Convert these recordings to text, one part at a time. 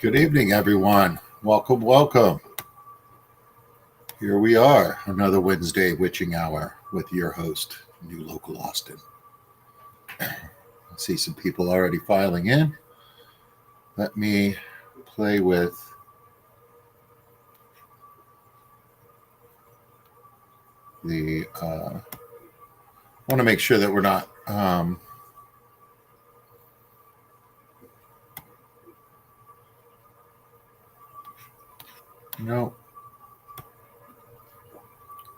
Good evening, everyone. Welcome, welcome. Here we are, another Wednesday witching hour with your host, New Local Austin. I see some people already filing in. Let me play with the. I want to make sure that we're not. No.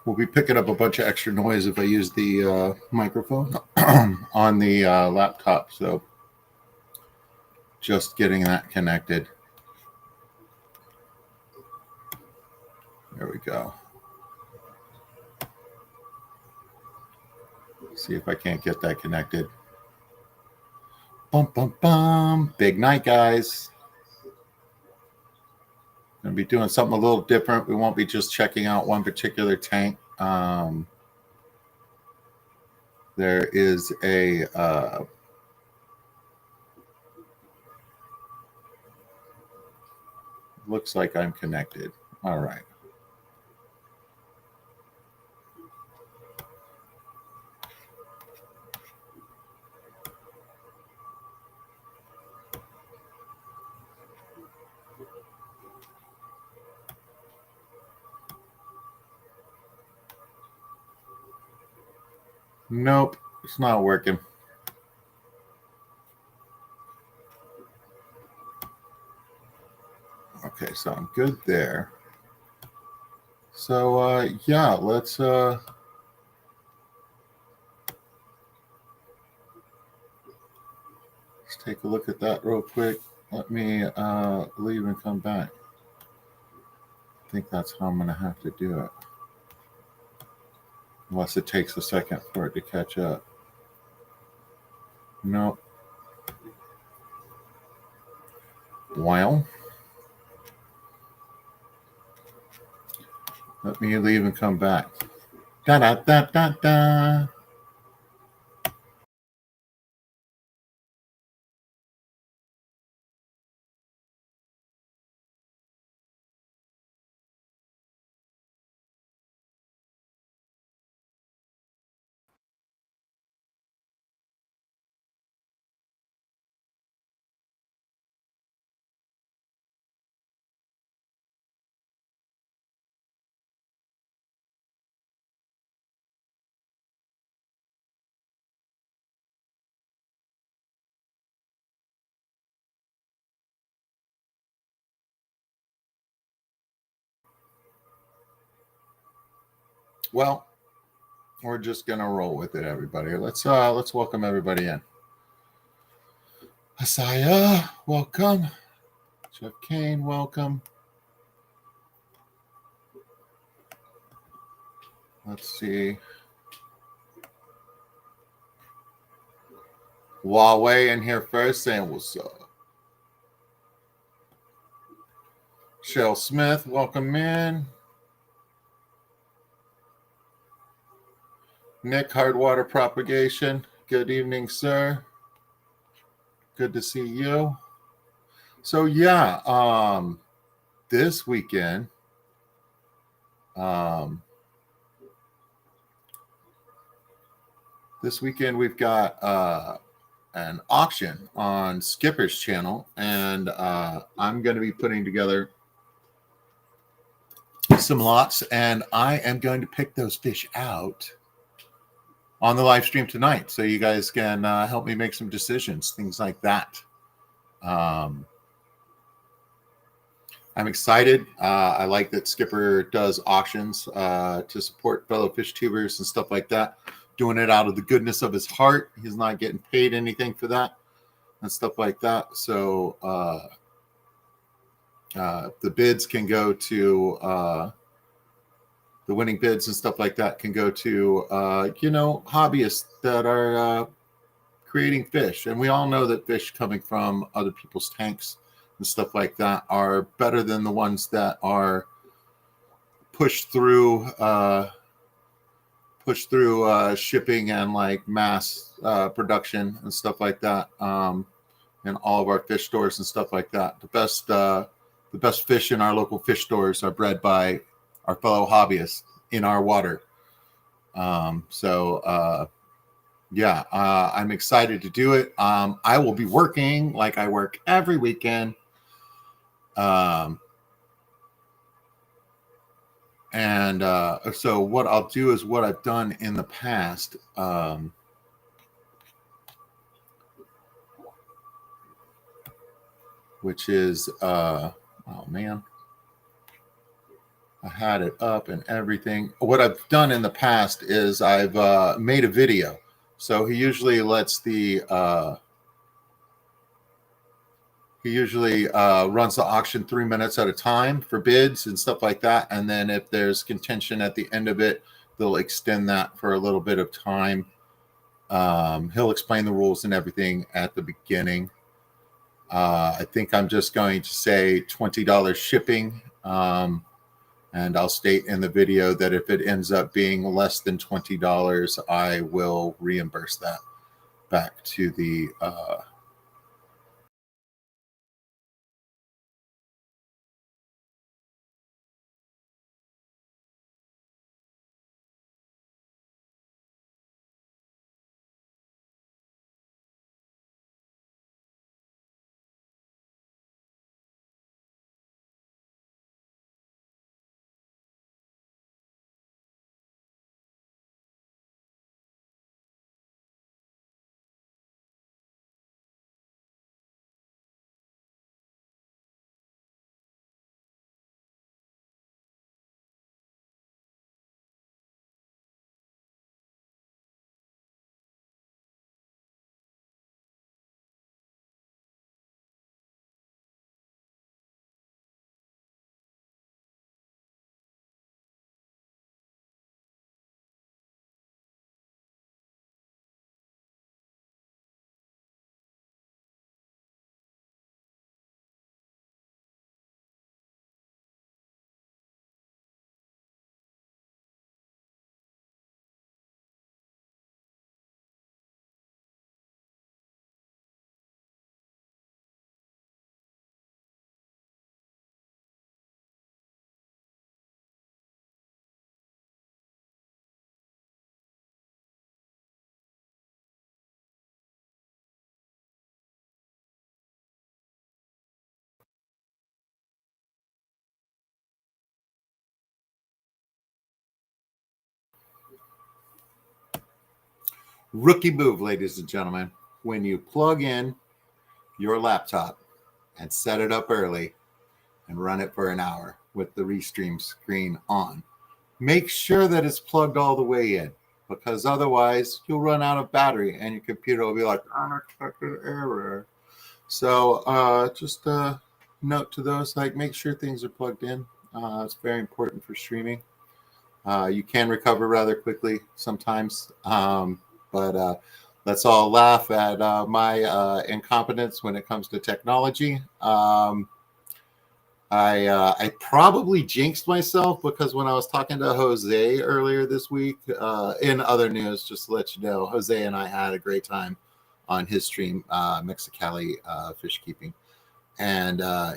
We'll be picking up a bunch of extra noise if I use the microphone on the laptop. So just getting that connected. There we go. See if I can't get that connected. Bum, bum, bum. Big night, guys. Going to be doing something a little different. We won't be just checking out one particular tank. There is a looks like I'm connected. All right. Nope, it's not working. Okay, so I'm good there. So yeah, let's take a look at that real quick. Let me leave and come back. I think that's how I'm going to have to do it. Unless it takes a second for it to catch up. No. Well, let me leave and come back. Da da da da da. Well, we're just gonna roll with it, everybody. Let's welcome everybody in. Asaya, welcome. Jeff Kane, welcome. Let's see. Huawei in here first saying what's up. Shell Smith, welcome in. Nick, Hardwater Propagation, good evening, sir. Good to see you. So yeah, this weekend, we've got an auction on Skipper's channel, and I'm going to be putting together some lots, and I am going to pick those fish out on the live stream tonight, so you guys can help me make some decisions, things like that. I'm excited. I like that Skipper does auctions to support fellow fish tubers and stuff like that, doing it out of the goodness of his heart. He's not getting paid anything for that and stuff like that. So the bids can go to the winning bids and stuff like that can go to hobbyists that are creating fish. And we all know that fish coming from other people's tanks and stuff like that are better than the ones that are pushed through shipping and like mass production and stuff like that. in all of our fish stores and stuff like that. The best fish in our local fish stores are bred by our fellow hobbyists in our water. I'm excited to do it. I will be working like I work every weekend. So what I'll do is what I've done in the past. Which is, oh man, I had it up and everything. What I've done in the past is I've made a video. So he usually runs the auction 3 minutes at a time for bids and stuff like that. And then if there's contention at the end of it, they'll extend that for a little bit of time. He'll explain the rules and everything at the beginning. I think I'm just going to say $20 shipping. And I'll state in the video that if it ends up being less than $20, I will reimburse that back to the rookie move, ladies and gentlemen. When you plug in your laptop and set it up early and run it for an hour with the Restream screen on, make sure that it's plugged all the way in, because otherwise you'll run out of battery and your computer will be like, unexpected error. So just a note to those, like, make sure things are plugged in. It's very important for streaming. You can recover rather quickly sometimes, but let's all laugh at my incompetence when it comes to technology. I probably jinxed myself, because when I was talking to Jose earlier this week, in other news, just to let you know, Jose and I had a great time on his stream, Mexicali Fish Keeping. And I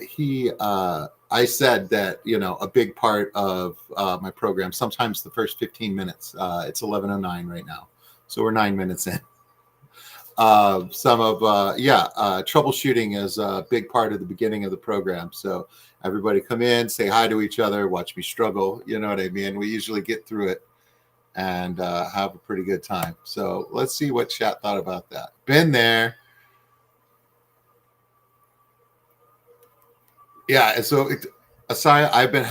said that, a big part of my program, sometimes the first 15 minutes, it's 11:09 right now, so we're 9 minutes in. Troubleshooting is a big part of the beginning of the program. So everybody come in, say hi to each other, watch me struggle. You know what I mean? We usually get through it and have a pretty good time. So let's see what chat thought about that. Been there. Yeah. And so Asaya, I've been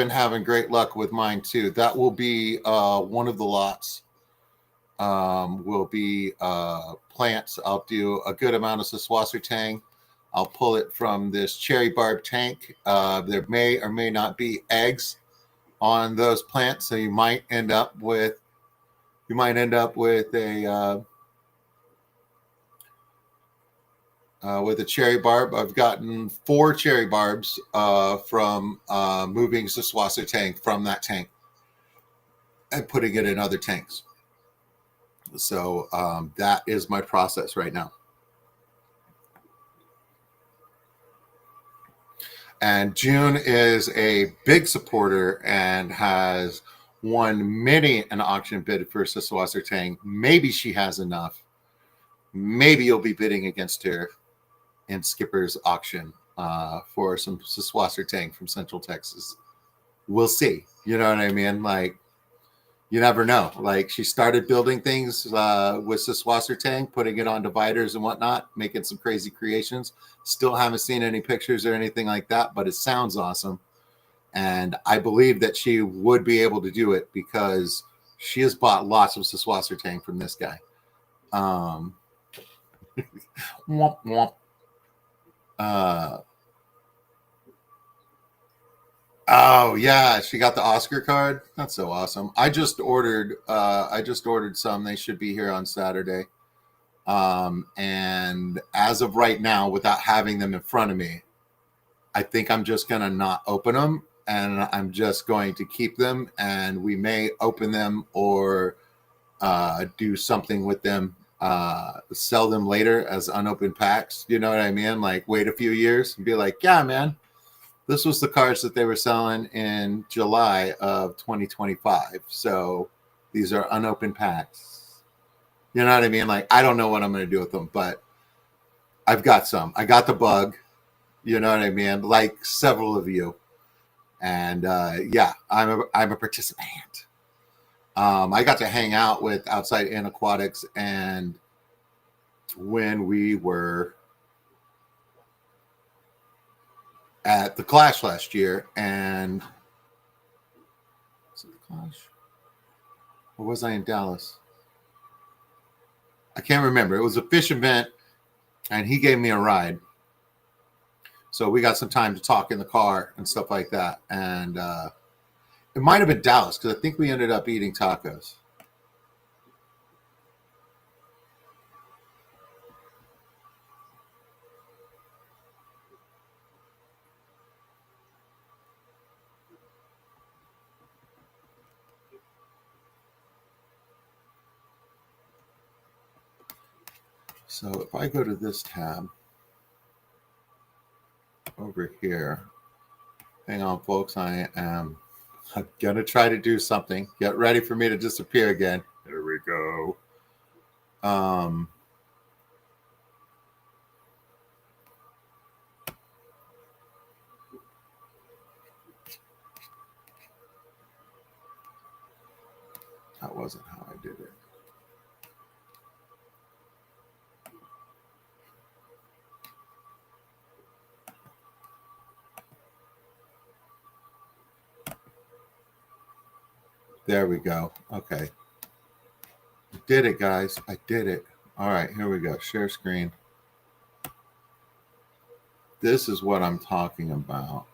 having great luck with mine too. That will be one of the lots. Will be plants. I'll do a good amount of Saswasser tang. I'll pull it from this cherry barb tank. There may or may not be eggs on those plants, so you might end up with a cherry barb. I've gotten 4 cherry barbs from moving Saswasser tank from that tank and putting it in other tanks. So that is my process right now. And June is a big supporter and has won many an auction bid for a Siswasser tank. Maybe she has enough. Maybe you'll be bidding against her in Skipper's auction for some Siswasser tank from Central Texas. We'll see. You know what I mean? Like, you never know. Like, she started building things with Siswasser tank, putting it on dividers and whatnot, making some crazy creations. Still haven't seen any pictures or anything like that, but it sounds awesome. And I believe that she would be able to do it because she has bought lots of Siswasser tank from this guy. Womp, womp. Oh yeah, she got the Oscar card. That's so awesome. I just ordered some. They should be here on Saturday. And as of right now, without having them in front of me, I think I'm just gonna not open them, and I'm just going to keep them, and we may open them or do something with them, sell them later as unopened packs. You know what I mean? Like, wait a few years and be like, yeah, man, this was the cards that they were selling in July of 2025. So these are unopened packs. You know what I mean? Like, I don't know what I'm going to do with them, but I've got some. I got the bug. You know what I mean? Like several of you. And yeah, I'm a participant. I got to hang out with Outside in Aquatics, and when we were at the Clash last year, and was it the Clash? Or was I in Dallas? I can't remember. It was a fish event, and he gave me a ride. So we got some time to talk in the car and stuff like that. And it might have been Dallas because I think we ended up eating tacos. So if I go to this tab over here, hang on, folks, I'm going to try to do something. Get ready for me to disappear again. There we go. That wasn't how I did it. There we go. Okay. I did it, guys. I did it. All right, here we go. Share screen. This is what I'm talking about.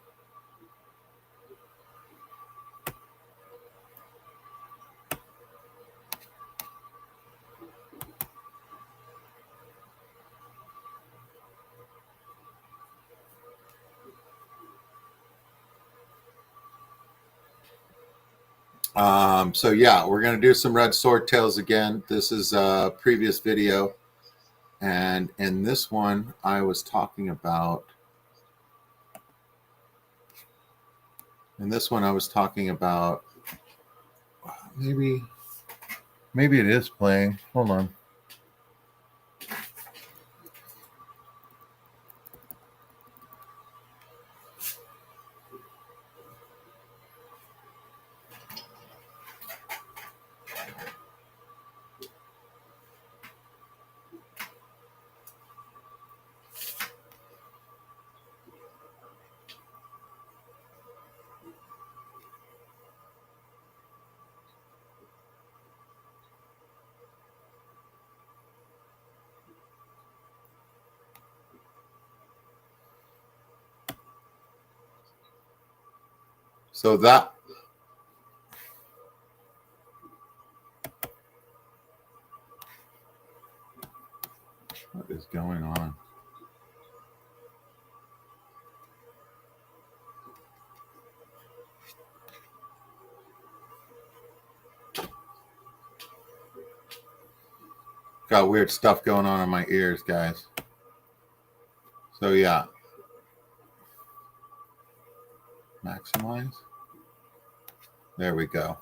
So yeah, we're going to do some red swordtails again. This is a previous video. And in this one, I was talking about, maybe it is playing. Hold on. So that, what is going on? Got weird stuff going on in my ears, guys. So yeah. Maximize. There we go.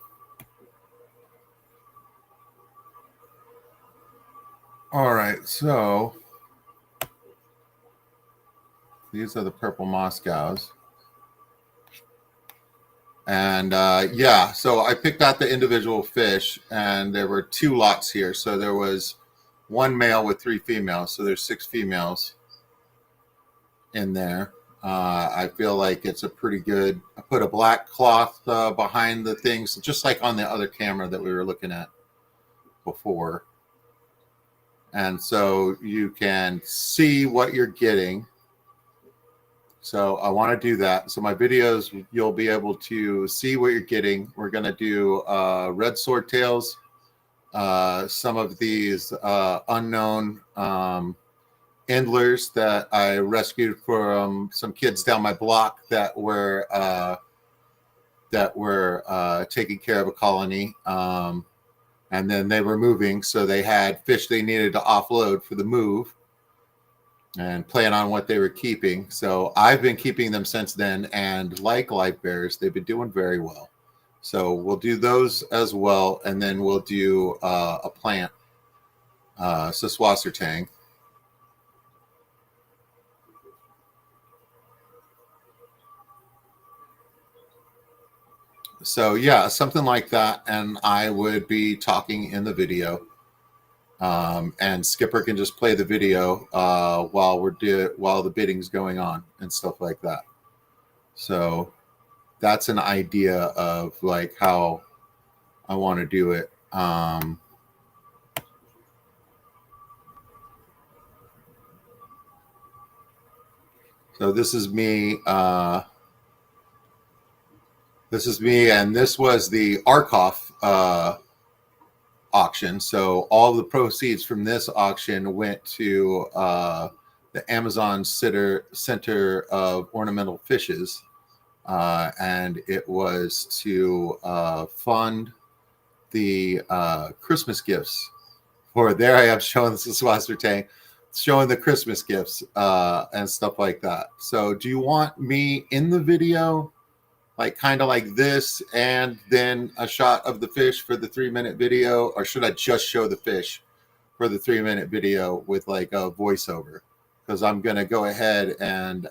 All right, so these are the purple Moscows. And yeah, so I picked out the individual fish, and there were 2 lots here. So there was 1 male with 3 females. So there's 6 females in there. I feel like it's a pretty good. I put a black cloth behind the things, just like on the other camera that we were looking at before. And so you can see what you're getting. So I want to do that. So my videos, you'll be able to see what you're getting. We're going to do red swordtails, some of these unknown endlers that I rescued from some kids down my block that were taking care of a colony. And then they were moving, so they had fish they needed to offload for the move and plan on what they were keeping. So I've been keeping them since then, and like life bears, they've been doing very well. So we'll do those as well, and then we'll do a plant, fishtank. So yeah, something like that, and I would be talking in the video. And Skipper can just play the video while the bidding's going on and stuff like that. So that's an idea of like how I want to do it. So this is me. This is me, and this was the Arkoff auction. So all the proceeds from this auction went to the Amazon Center of Ornamental Fishes, and it was to fund the Christmas gifts. For there I am showing the fishtank, showing the Christmas gifts and stuff like that. So do you want me in the video, like kind of like this, and then a shot of the fish for the 3-minute video, or should I just show the fish for the 3-minute video with like a voiceover? Because I'm going to go ahead and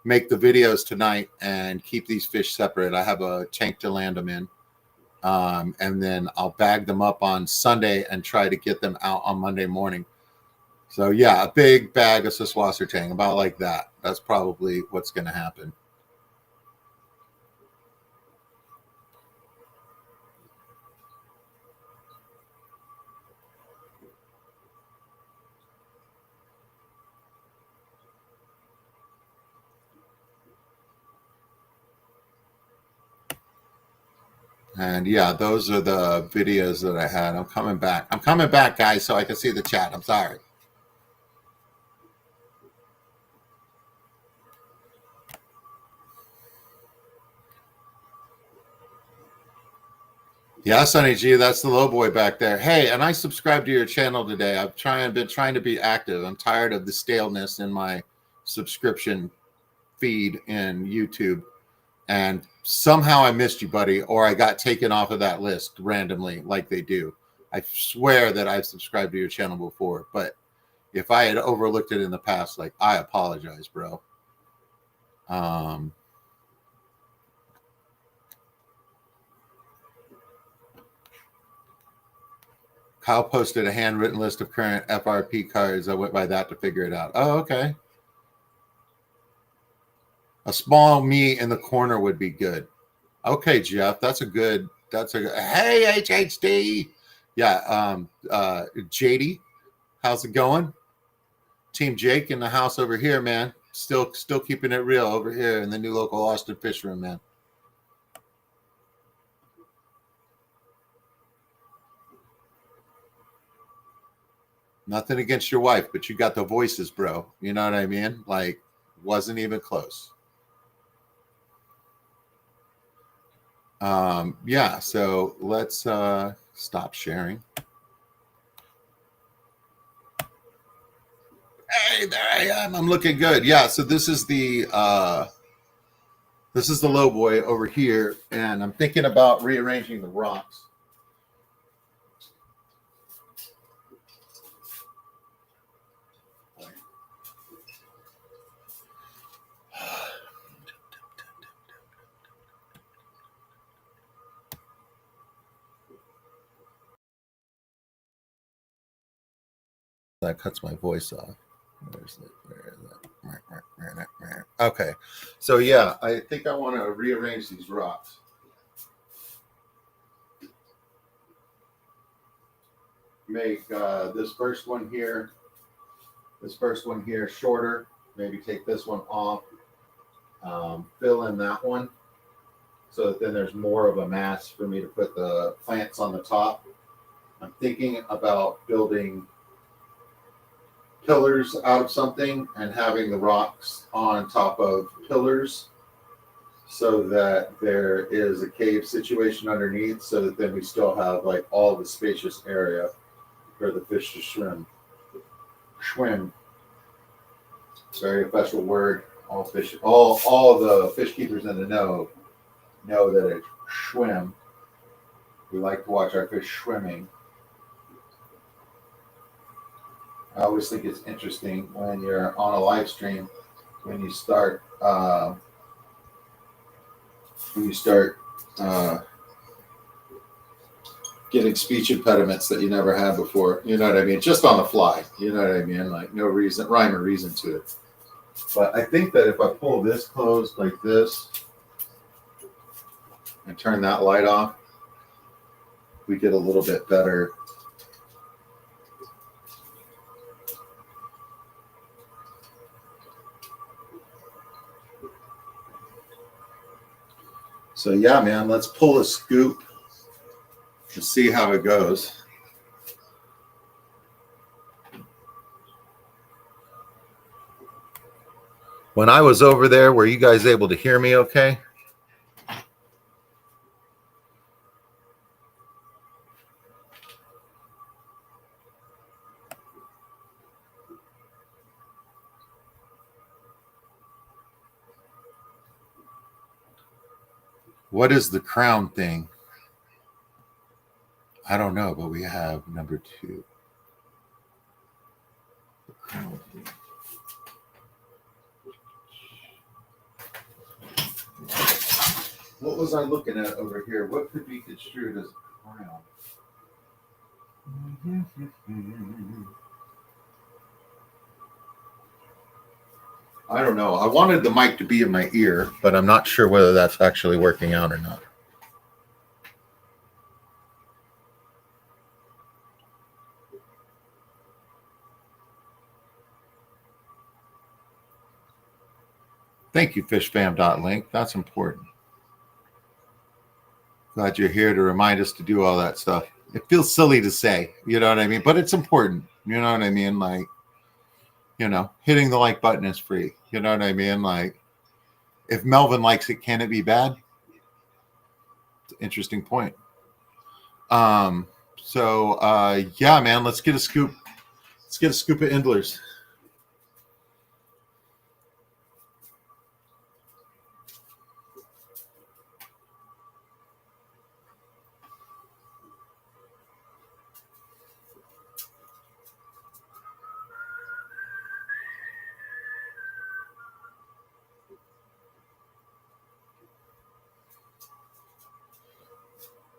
make the videos tonight and keep these fish separate. I have a tank to land them in. And then I'll bag them up on Sunday and try to get them out on Monday morning. So yeah, a big bag of fishtank, about like that. That's probably what's going to happen. And yeah, those are the videos that I had. I'm coming back. I'm coming back, guys, so I can see the chat. I'm sorry. Yeah, Sonny G, that's the low boy back there. Hey, and I subscribed to your channel today. I've been trying to be active. I'm tired of the staleness in my subscription feed in YouTube. And somehow I missed you, buddy, or I got taken off of that list randomly, like they do. I swear that I've subscribed to your channel before, but if I had overlooked it in the past, like, I apologize, bro. Kyle posted a handwritten list of current FRP cards. I went by that to figure it out. Oh, okay. A small me in the corner would be good. Okay, Jeff, that's a good. Hey, HHD. Yeah, JD, how's it going? Team Jake in the house over here, man. Still keeping it real over here in the new local Austin fish room, man. Nothing against your wife, but you got the voices, bro. You know what I mean? Like, wasn't even close. Yeah, so let's stop sharing. Hey, there I am. I'm looking good. Yeah, so this is the This is the low boy over here, and I'm thinking about rearranging the rocks. That cuts my voice off. Where is it? Okay, so yeah, I think I want to rearrange these rocks. Make this first one here shorter. Maybe take this one off. Fill in that one, so that then there's more of a mass for me to put the plants on the top. I'm thinking about building pillars out of something and having the rocks on top of pillars, so that there is a cave situation underneath, so that then we still have like all the spacious area for the fish to swim. It's a very special word. All the fish keepers in the know that it's swim. We like to watch our fish swimming. I always think it's interesting when you're on a live stream, when you start getting speech impediments that you never had before. You know what I mean? Just on the fly. You know what I mean? Like no reason, rhyme or reason to it. But I think that if I pull this closed like this and turn that light off, we get a little bit better. So yeah, man, let's pull a scoop to see how it goes. When I was over there, were you guys able to hear me okay? What is the crown thing? I don't know, but we have number 2. The crown thing. What was I looking at over here? What could be construed as a crown? I don't know. I wanted the mic to be in my ear, but I'm not sure whether that's actually working out or not. Thank you, fishfam.link. That's important. Glad you're here to remind us to do all that stuff. It feels silly to say, you know what I mean? But it's important. You know what I mean? Like, you know, hitting the like button is free. You know what I mean? Like, if Melvin likes it, can it be bad? It's an interesting point. Yeah, man, let's get a scoop. Let's get a scoop of Endlers.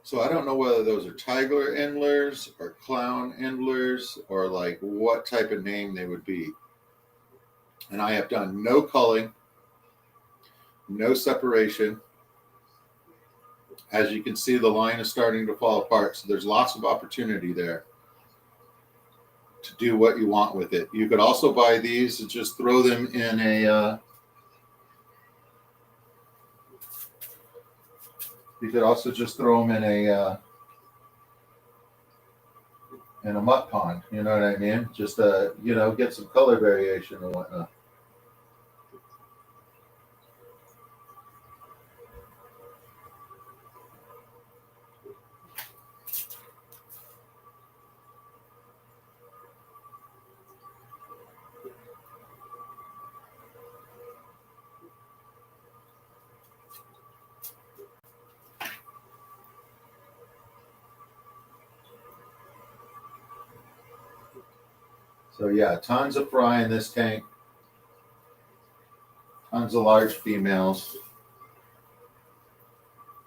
So I don't know whether those are tiger endlers or clown endlers or like what type of name they would be. And I have done no culling, no separation. As you can see, the line is starting to fall apart. So there's lots of opportunity there to do what you want with it. You could also buy these and just throw them in a you could also just throw them in a muck pond, you know what I mean? Just you know, get some color variation and whatnot. So yeah, tons of fry in this tank. Tons of large females.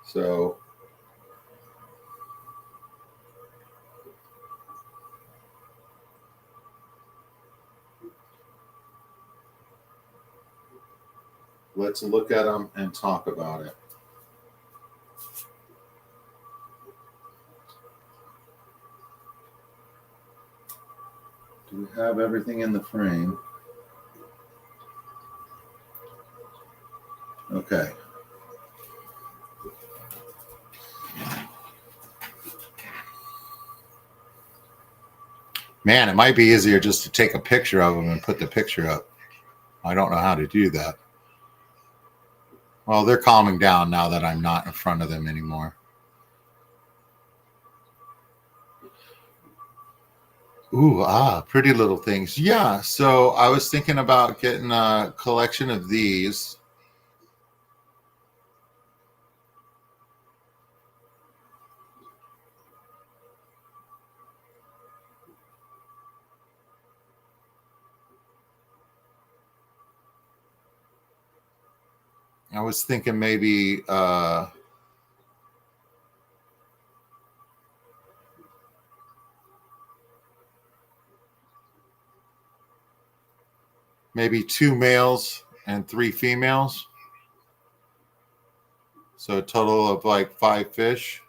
So let's look at them and talk about it. Do we have everything in the frame? Okay. Man, it might be easier just to take a picture of them and put the picture up. I don't know how to do that. Well, they're calming down now that I'm not in front of them anymore. Ooh, pretty little things. Yeah, so I was thinking about getting a collection of these. I was thinking maybe maybe 2 males and 3 females. So a total of like 5 fish.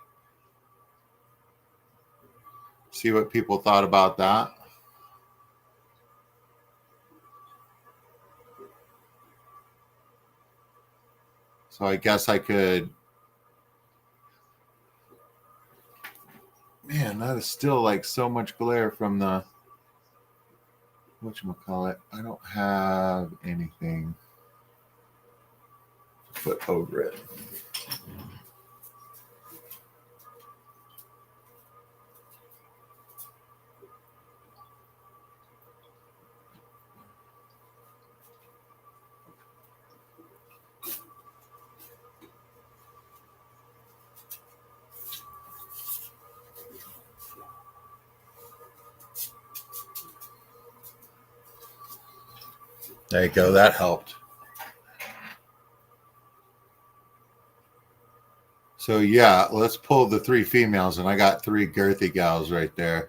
See what people thought about that. So I guess I could. Man, that is still like so much glare from the whatchamacallit. I don't have anything to put over it. There you go. That helped. So yeah, let's pull the 3 females, and I got 3 girthy gals right there.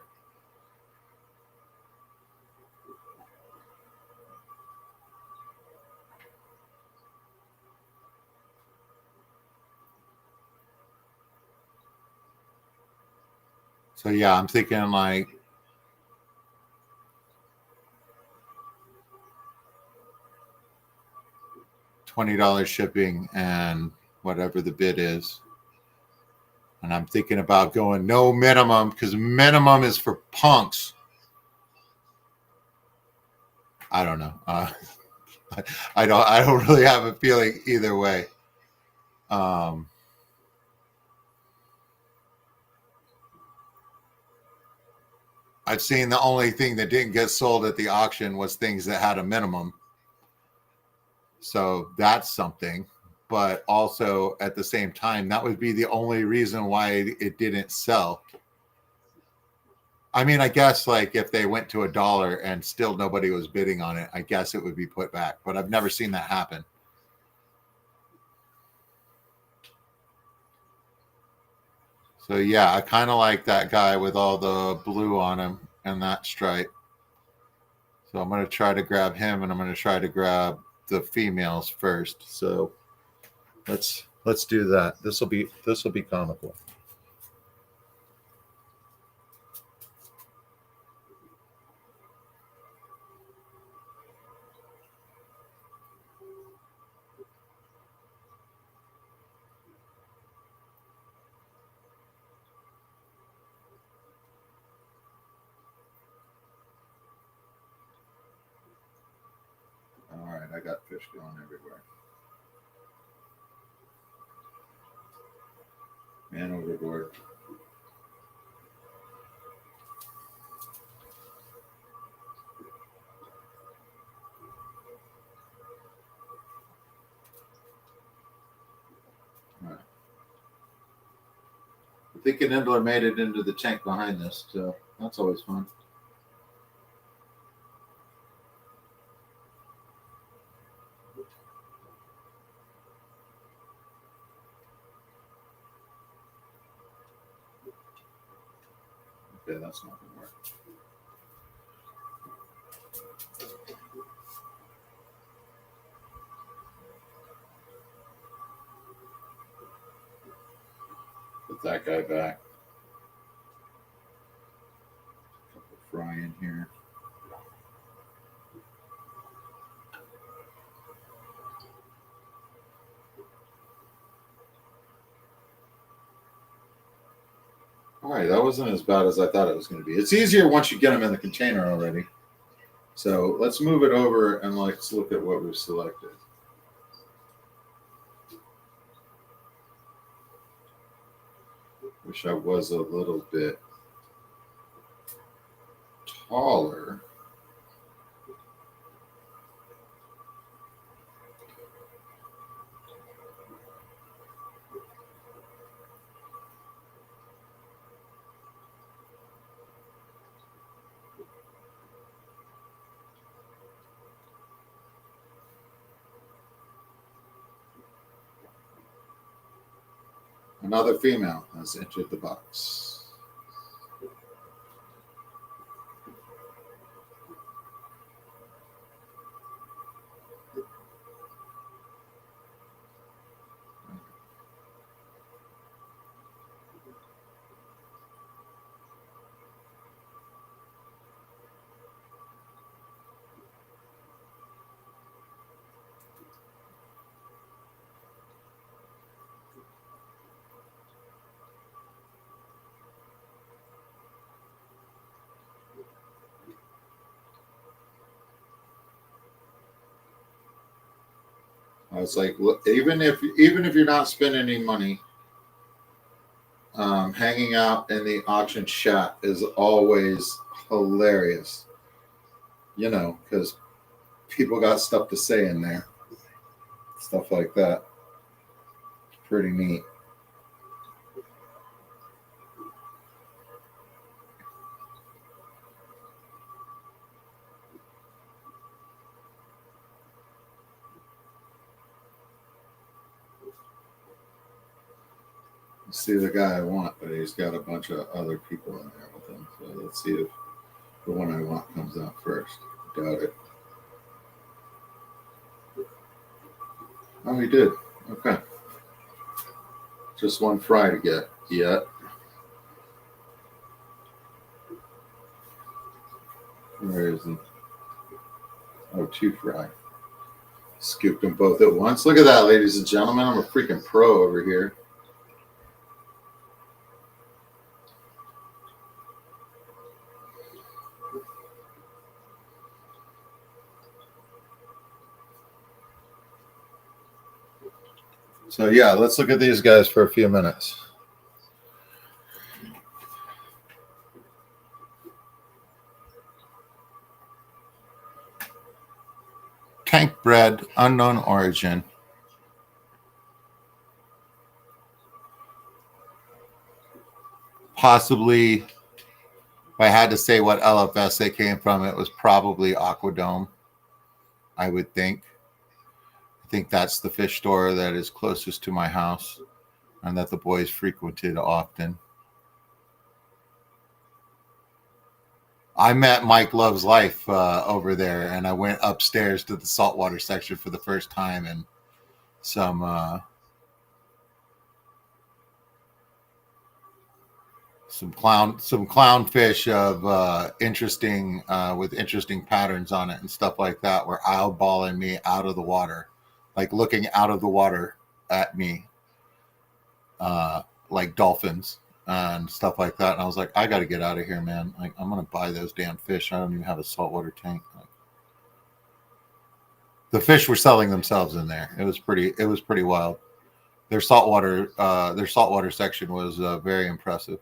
So yeah, I'm thinking like $20 shipping and whatever the bid is. And I'm thinking about going no minimum, because minimum is for punks. I don't know. I don't really have a feeling either way. I've seen the only thing that didn't get sold at the auction was things that had a minimum. So that's something. But also at the same time, that would be the only reason why it didn't sell. I mean, I guess like if they went to $1 and still nobody was bidding on it, I guess it would be put back. But I've never seen that happen. So yeah, I kind of like that guy with all the blue on him and that stripe. So I'm going to try to grab him, and I'm going to try to grab the females first. So let's do that. This will be comical. All right, I got fish going everywhere. Man overboard. All right. I think an Indler made it into the tank behind this, so that's always fun. Okay, that's not going to work. Put that guy back. Couple fry in here. All right, that wasn't as bad as I thought it was going to be. It's easier once you get them in the container already. So let's move it over and let's look at what we've selected. Wish I was a little bit taller. Another female has entered the box. I was like, look, even if you're not spending any money, hanging out in the auction shack is always hilarious. You know, because people got stuff to say in there, stuff like that. It's pretty neat. See the guy I want, but he's got a bunch of other people in there with him. So let's see if the one I want comes out first. Doubt it. Oh, he did. Okay. Just one fry to get yet. Where is he? Oh, two fry. Scooped them both at once. Look at that, ladies and gentlemen. I'm a freaking pro over here. So yeah, let's look at these guys for a few minutes. Tank bred, unknown origin. Possibly, if I had to say what LFS they came from, it was probably Aquadome, I would think. I think that's the fish store that is closest to my house and that the boys frequented often. I met Mike Loves Life over there, and I went upstairs to the saltwater section for the first time, and some clownfish of interesting with interesting patterns on it and stuff like that were eyeballing me out of the water, like looking out of the water at me, like dolphins and stuff like that. And I was like, I got to get out of here, man. Like, I'm gonna buy those damn fish. I don't even have a saltwater tank. Like, the fish were selling themselves in there. It was pretty wild. Their saltwater section was very impressive.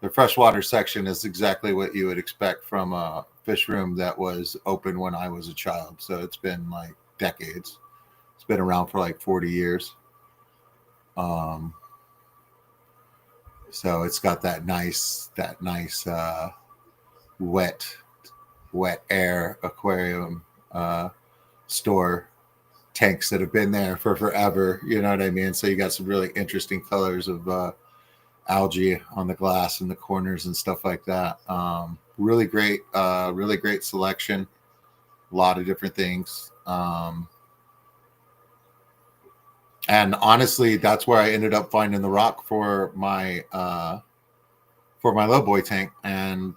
The freshwater section is exactly what you would expect from a fish room that was open when I was a child. So it's been like decades. It's been around for like 40 years. So it's got that nice wet air aquarium store tanks that have been there for forever. You know what I mean? So you got some really interesting colors of algae on the glass in the corners and stuff like that. Really great selection. A lot of different things. And honestly, that's where I ended up finding the rock for my low boy tank. And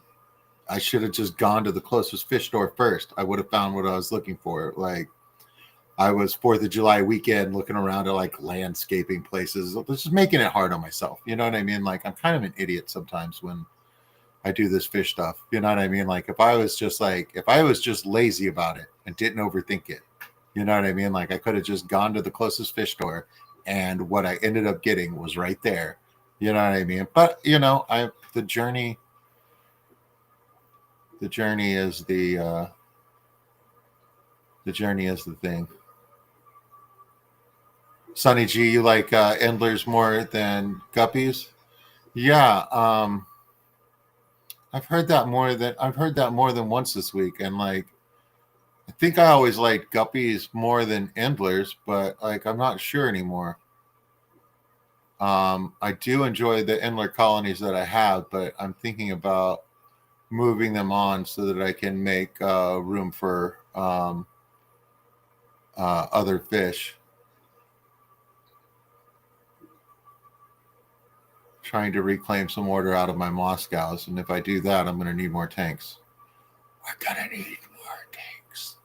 I should have just gone to the closest fish store first. I would have found what I was looking for. Like, I was 4th of July weekend looking around at like landscaping places, just making it hard on myself. You know what I mean? Like, I'm kind of an idiot sometimes when I do this fish stuff. You know what I mean? Like, if I was just lazy about it and didn't overthink it, you know what I mean? Like, I could have just gone to the closest fish store, and what I ended up getting was right there. You know what I mean? But the journey is the journey is the thing. Sonny G, you like endlers more than guppies? Yeah, I've heard that more than once this week, and like, I think I always liked guppies more than endlers, but like, I'm not sure anymore. I do enjoy the endler colonies that I have, but I'm thinking about moving them on so that I can make room for other fish. Trying to reclaim some order out of my Moscows, and if I do that, I'm going to need more tanks. We're going to need more tanks.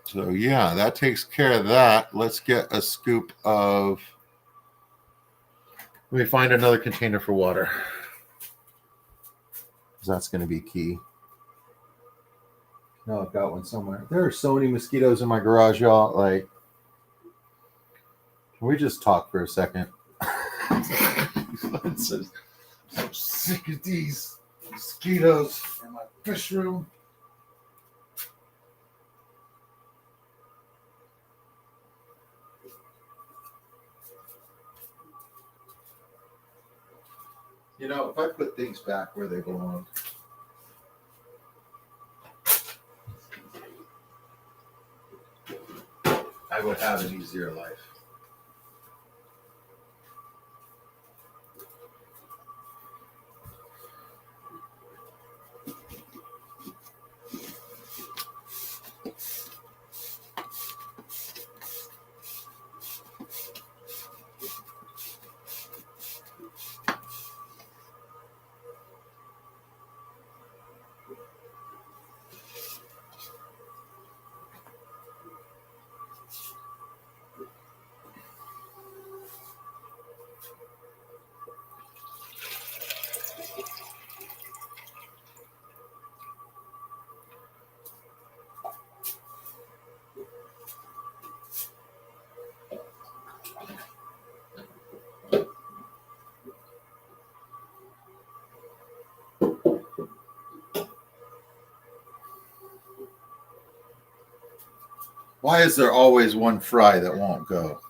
So yeah, that takes care of that. Let's get a scoop of... Let me find another container for water. That's going to be key. No, I've got one somewhere. There are so many mosquitoes in my garage, y'all. Like, can we just talk for a second? I'm so sick of these mosquitoes in my fish room. You know, if I put things back where they belong, I would have an easier life. Why is there always one fry that won't go?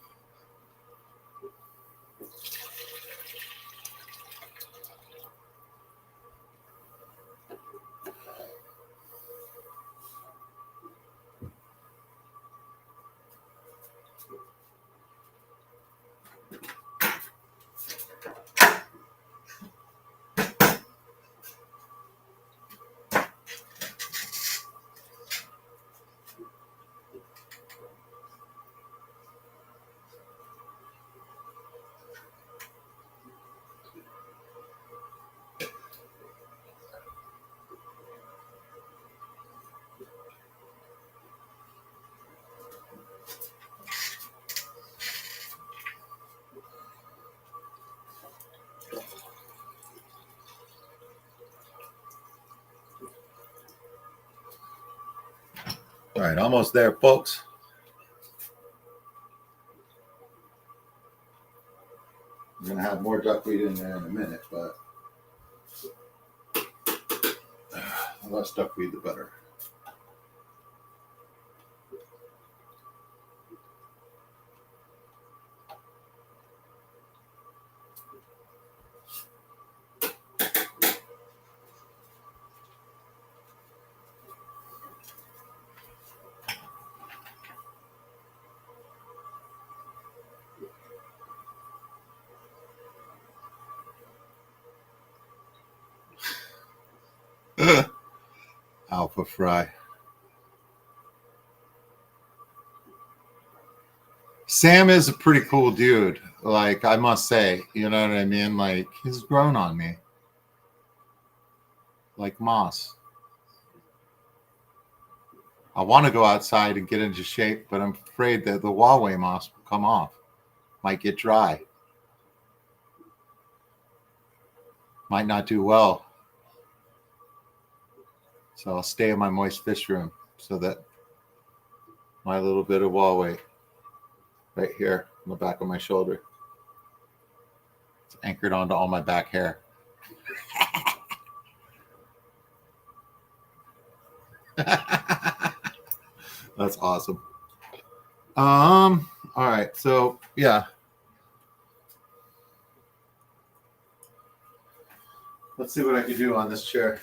All right, almost there, folks. I'm going to have more duckweed in there in a minute, but the less duckweed, the better. myself a fry. Sam is a pretty cool dude. Like, I must say, you know what I mean? Like, he's grown on me. Like moss. I want to go outside and get into shape, but I'm afraid that the Huawei moss will come off. Might get dry. Might not do well. So I'll stay in my moist fish room so that my little bit of Huawei right here on the back of my shoulder, it's anchored onto all my back hair. That's awesome. All right. So yeah. Let's see what I can do on this chair.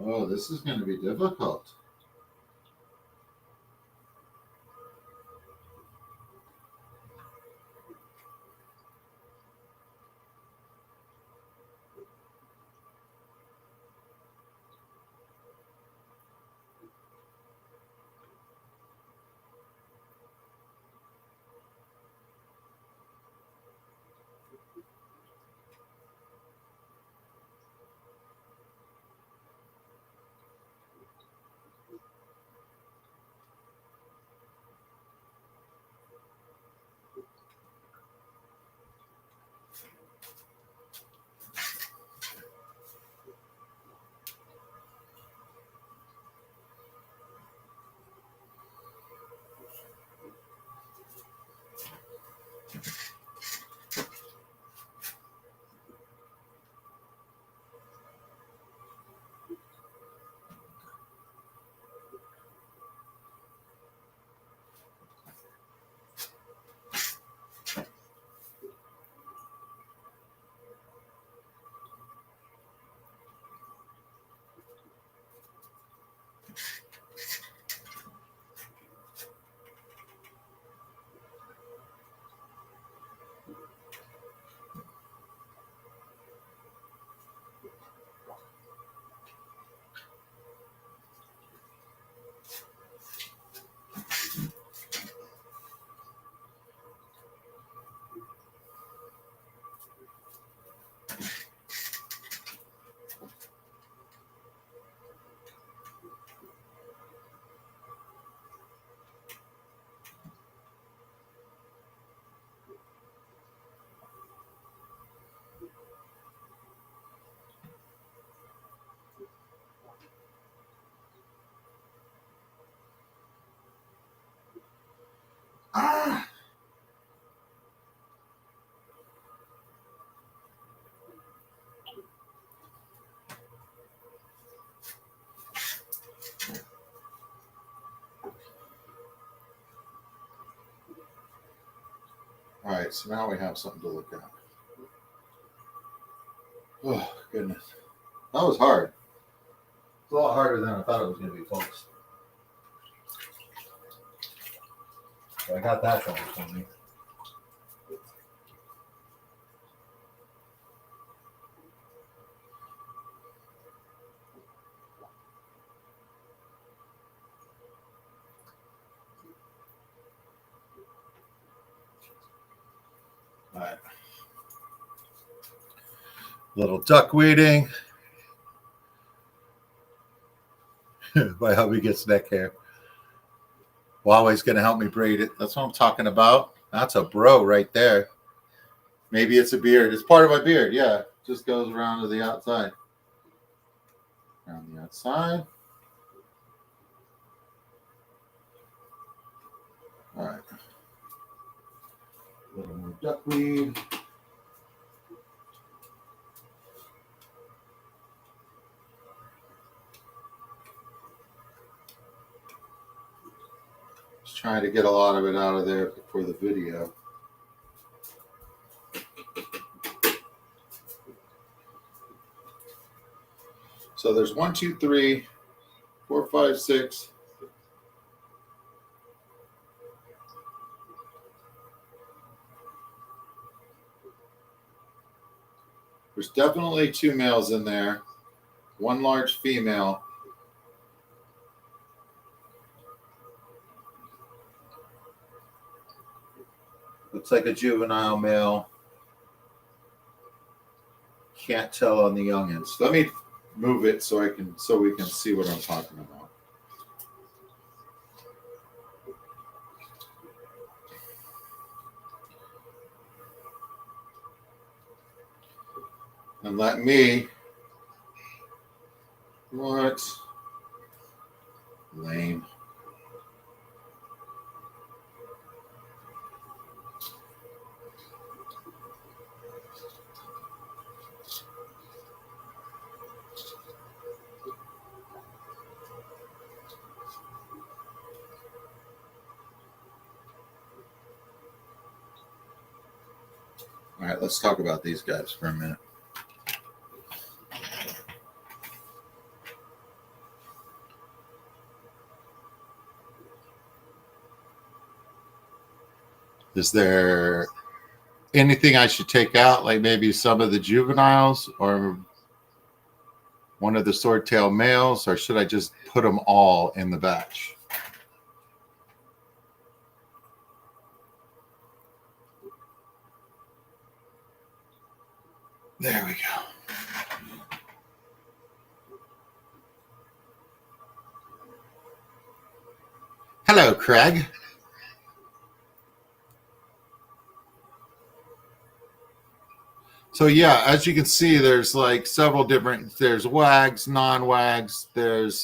Oh, this is going to be difficult. Ah! All right, so now we have something to look at. Oh, goodness. That was hard. It's a lot harder than I thought it was going to be, folks. So I got that going for me. All right. Little duck weeding. My hubby gets neck hair. Huawei's going to help me braid it. That's what I'm talking about. That's a bro right there. Maybe it's a beard. It's part of my beard. Yeah. Just goes around to the outside. Around the outside. All right. A little more duckweed. trying to get a lot of it out of there for the video. So there's 1, 2, 3, 4, 5, 6. There's definitely 2 males in there, 1 large female. Looks like a juvenile male. Can't tell on the youngins. Let me move it so we can see what I'm talking about. And let me. What? Lame. All right, let's talk about these guys for a minute. Is there anything I should take out, like maybe some of the juveniles or one of the swordtail males, or should I just put them all in the batch? There we go. Hello, Craig. So yeah, as you can see, there's like several different, there's wags, non-wags, there's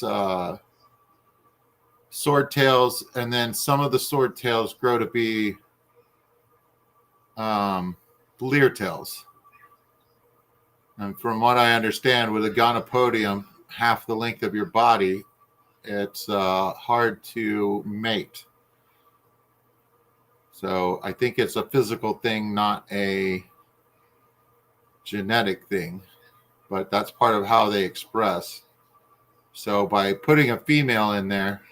swordtails, and then some of the swordtails grow to be leertails. And from what I understand, with a gonopodium, half the length of your body, it's hard to mate. So I think it's a physical thing, not a genetic thing, but that's part of how they express. So by putting a female in there,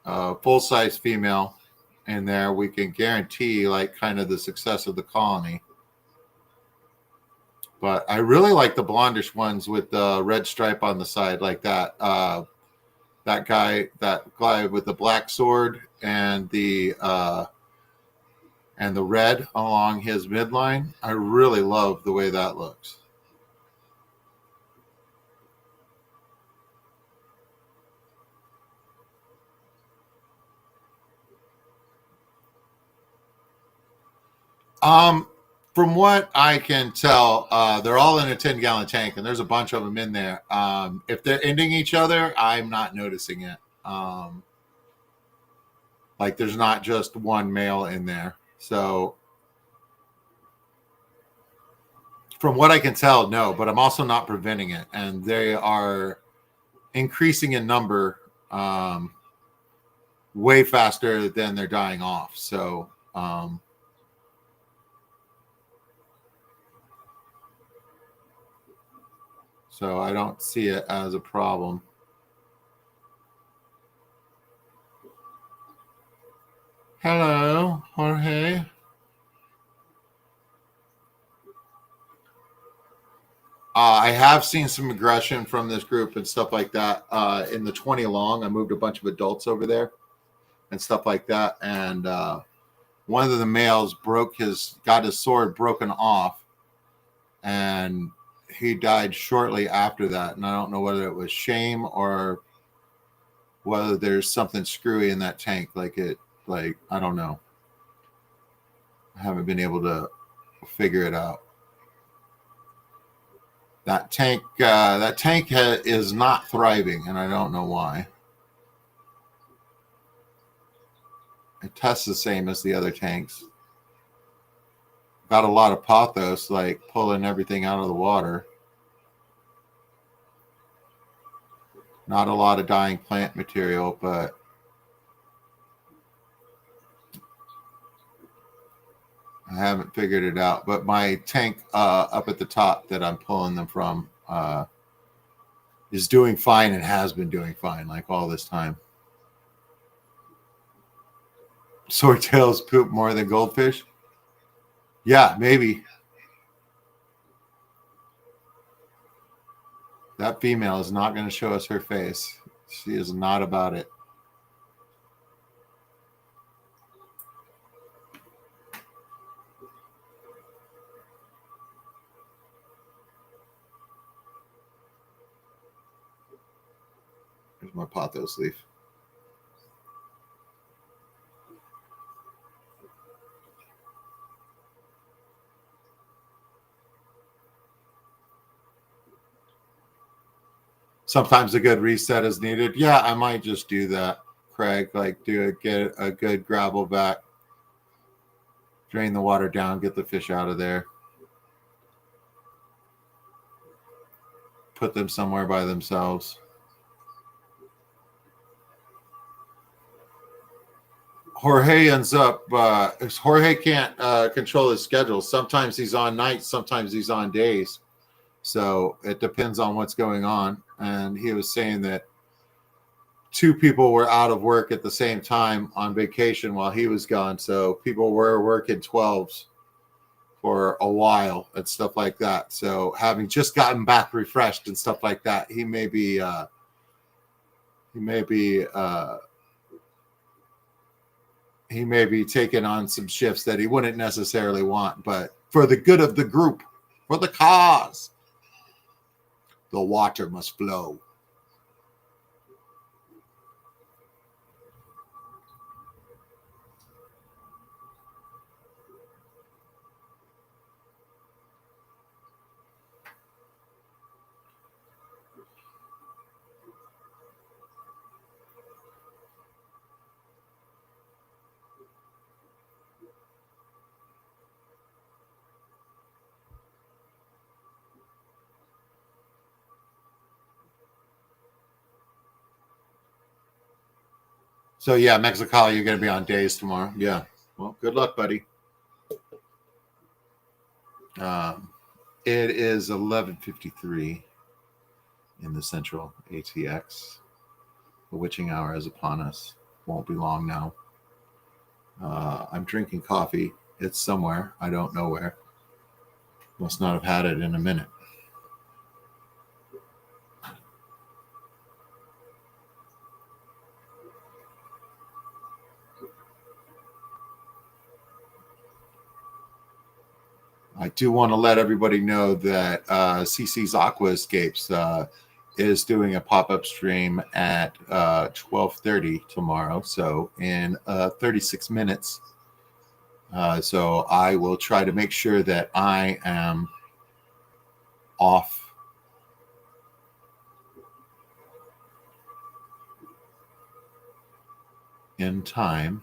a full-size female in there, we can guarantee like kind of the success of the colony. But I really like the blondish ones with the red stripe on the side, like that. That guy with the black sword and the red along his midline. I really love the way that looks. From what I can tell, they're all in a 10-gallon tank, and there's a bunch of them in there. If they're ending each other, I'm not noticing it. Like there's not just one male in there. So from what I can tell, no, but I'm also not preventing it. And they are increasing in number way faster than they're dying off. So I don't see it as a problem. Hello, Jorge. I have seen some aggression from this group and stuff like that. In the 20 long, I moved a bunch of adults over there and stuff like that. And one of the males got his sword broken off, and he died shortly after that. And I don't know whether it was shame or whether there's something screwy in that tank. I don't know. I haven't been able to figure it out. That tank is not thriving, and I don't know why. It tests the same as the other tanks. Got a lot of pothos, like pulling everything out of the water. Not a lot of dying plant material, but I haven't figured it out, but my tank up at the top that I'm pulling them from is doing fine and has been doing fine like all this time. Swordtails poop more than goldfish? Yeah, maybe. That female is not going to show us her face. She is not about it. Here's my pothos leaf. Sometimes a good reset is needed. Yeah, I might just do that, Craig. Like, get a good gravel back, drain the water down, get the fish out of there, put them somewhere by themselves. Jorge ends up. Jorge can't control his schedule. Sometimes he's on nights, sometimes he's on days. So it depends on what's going on. And he was saying that 2 people were out of work at the same time on vacation while he was gone. So people were working 12s for a while and stuff like that. So having just gotten back refreshed and stuff like that, he may be taking on some shifts that he wouldn't necessarily want, but for the good of the group, for the cause, the water must flow. So yeah, Mexicali, you're going to be on days tomorrow. Yeah. Well, good luck, buddy. It is 11:53 in the central ATX. The witching hour is upon us. Won't be long now. I'm drinking coffee. It's somewhere. I don't know where. Must not have had it in a minute. I do want to let everybody know that CC's Aqua Escapes is doing a pop-up stream at 12:30 tomorrow. So in 36 minutes. So I will try to make sure that I am off in time.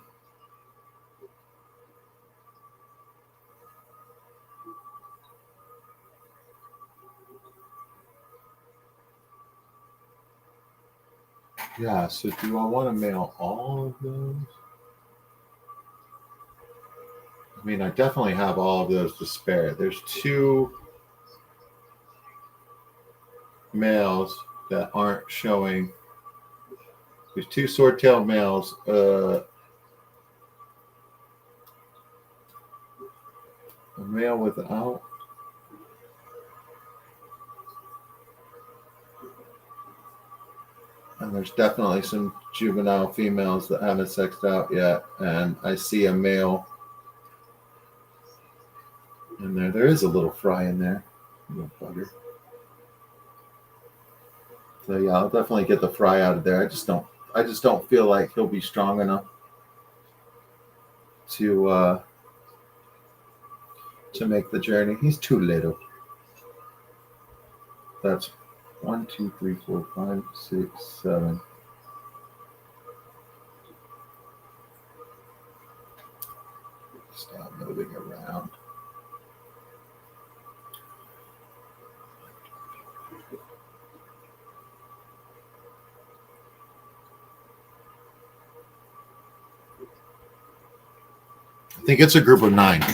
Yeah, so do I want to mail all of those? I mean, I definitely have all of those to spare. There's 2 males that aren't showing. There's 2 swordtail males. A male without. And there's definitely some juvenile females that haven't sexed out yet. And I see a male in there. There is a little fry in there. Little bugger. So yeah, I'll definitely get the fry out of there. I just don't feel like he'll be strong enough to make the journey. He's too little. That's 1, 2, 3, 4, 5, 6, 7. Stop moving around. I think it's a group of 9.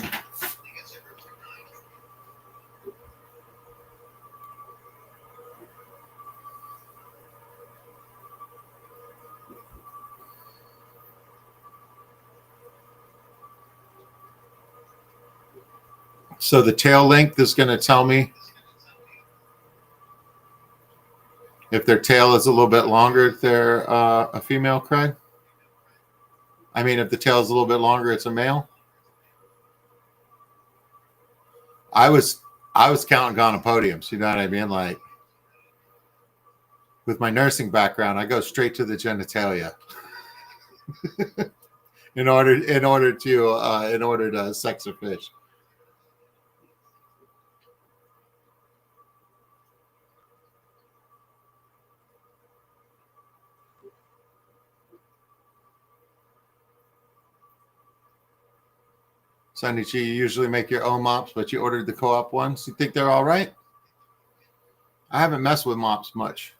So the tail length is going to tell me if their tail is a little bit longer, if they're a female cray. I mean, if the tail is a little bit longer, it's a male. I was counting gonopodiums. You know what I mean? Like with my nursing background, I go straight to the genitalia in order to sex a fish. Sandichi, you usually make your own mops, but you ordered the co-op ones. You think they're all right? I haven't messed with mops much.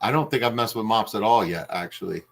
I don't think I've messed with mops at all yet, actually.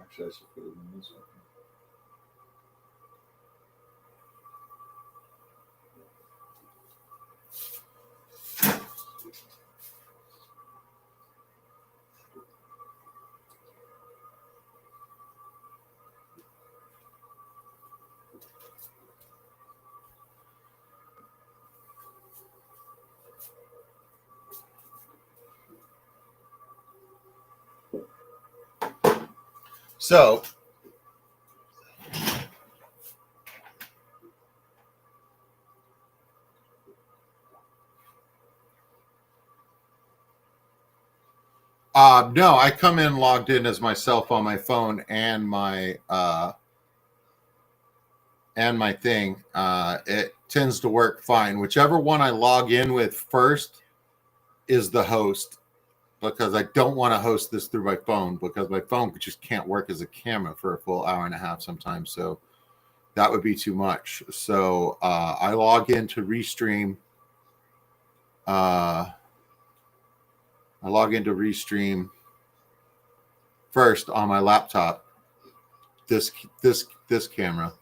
Actually, I should put it in this one. So, no, I come in logged in as myself on my phone and my thing. It tends to work fine. Whichever one I log in with first is the host, because I don't want to host this through my phone, because my phone just can't work as a camera for a full hour and a half sometimes. So that would be too much. So I log in to Restream. I log into Restream first on my laptop, this camera,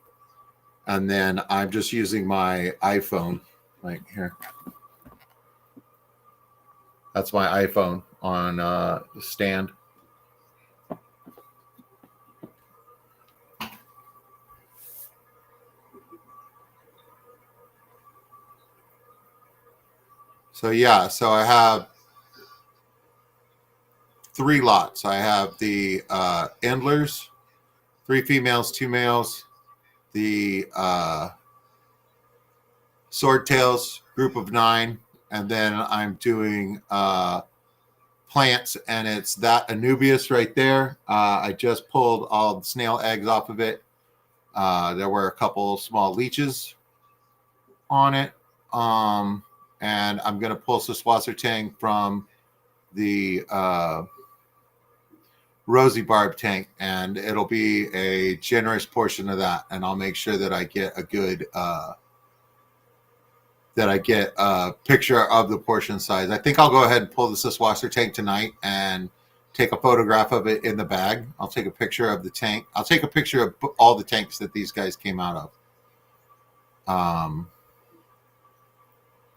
and then I'm just using my iPhone right here. That's my iPhone on the stand. So yeah, so I have 3 lots. I have the Endlers, 3 females, 2 males, the Swordtails, group of 9, and then I'm doing plants, and it's that Anubias right there. I just pulled all the snail eggs off of it. There were a couple small leeches on it. And I'm going to pull Saswasser from the Rosy Barb tank, and it'll be a generous portion of that. And I'll make sure that I get a good picture of the portion size. I think I'll go ahead and pull the Saswasser tank tonight and take a photograph of it in the bag. I'll take a picture of the tank. I'll take a picture of all the tanks that these guys came out of.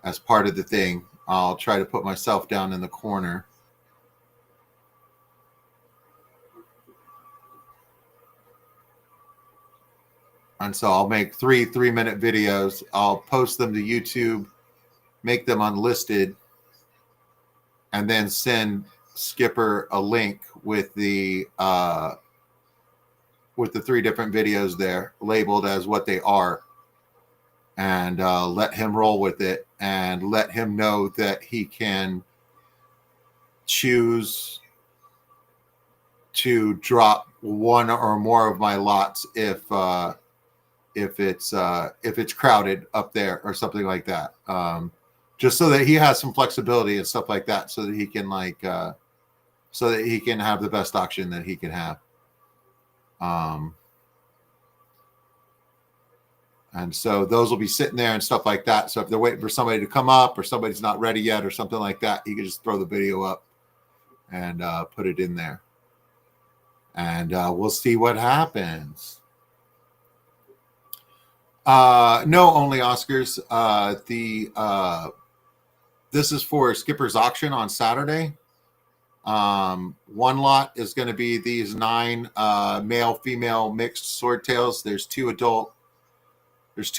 As part of the thing, I'll try to put myself down in the corner. And so I'll make 3 3-minute videos. I'll post them to YouTube, make them unlisted, and then send Skipper a link with the 3 different videos there labeled as what they are, and let him roll with it, and let him know that he can choose to drop one or more of my lots if it's crowded up there or something like that. Just so that he has some flexibility and stuff like that, so that he can so that he can have the best auction that he can have. And so those will be sitting there and stuff like that. So if they're waiting for somebody to come up, or somebody's not ready yet or something like that, you can just throw the video up and put it in there. And we'll see what happens. No, only Oscars. This is for Skipper's auction on Saturday. One lot is going to be these 9 male female mixed swordtails. There's two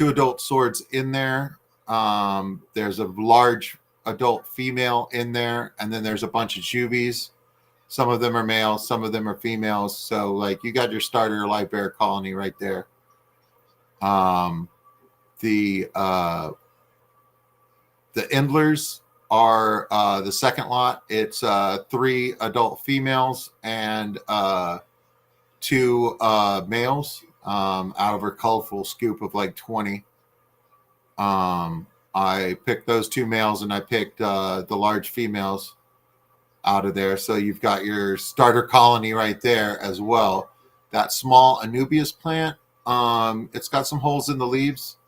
adult swords in there. There's a large adult female in there, and then there's a bunch of juvies. Some of them are males, some of them are females. So like you got your starter live bear colony right there. The Endlers are the second lot. It's 3 adult females and 2 males out of her colorful scoop of like 20. I picked those 2 males, and I picked the large females out of there. So you've got your starter colony right there as well. That small Anubias plant, it's got some holes in the leaves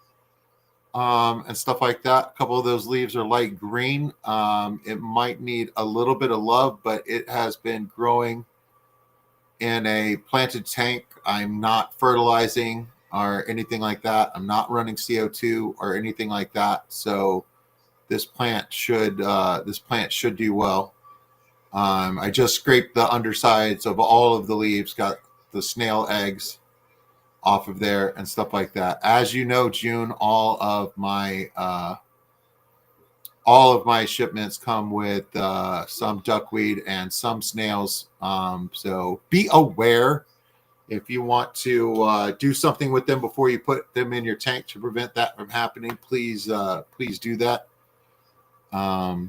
and stuff like that. A couple of those leaves are light green. It might need a little bit of love, but it has been growing in a planted tank. I'm not fertilizing or anything like that. I'm not running CO2 or anything like that. So this plant should do well. I just scraped the undersides of all of the leaves, got the snail eggs off of there and stuff like that. As you know, June, all of my shipments come with some duckweed and some snails. So be aware if you want to do something with them before you put them in your tank to prevent that from happening. Please do that. So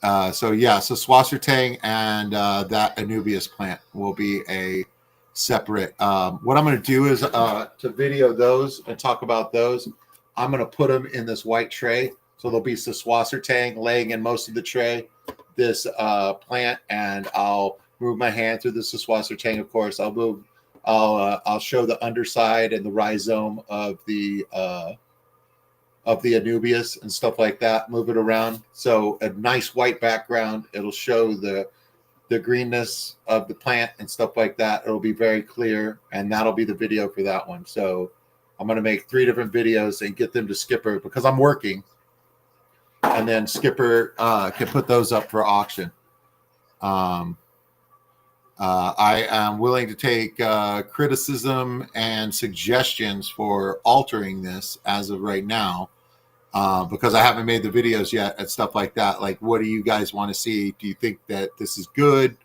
Swassertang and that Anubias plant will be a separate. What I'm going to do is to video those and talk about those. I'm going to put them in this white tray. So there'll be Swassertang laying in most of the tray, this plant, and I'll move my hand through the Swassertang. Of course, I'll show the underside and the rhizome of the Anubias and stuff like that. Move it around. So a nice white background. It'll show the greenness of the plant and stuff like that. It'll be very clear, and that'll be the video for that one. So I'm going to make 3 different videos and get them to Skipper because I'm working, and then Skipper can put those up for auction. I am willing to take criticism and suggestions for altering this as of right now. because I haven't made the videos yet and stuff like that. Like, what do you guys want to see? Do you think that this is good?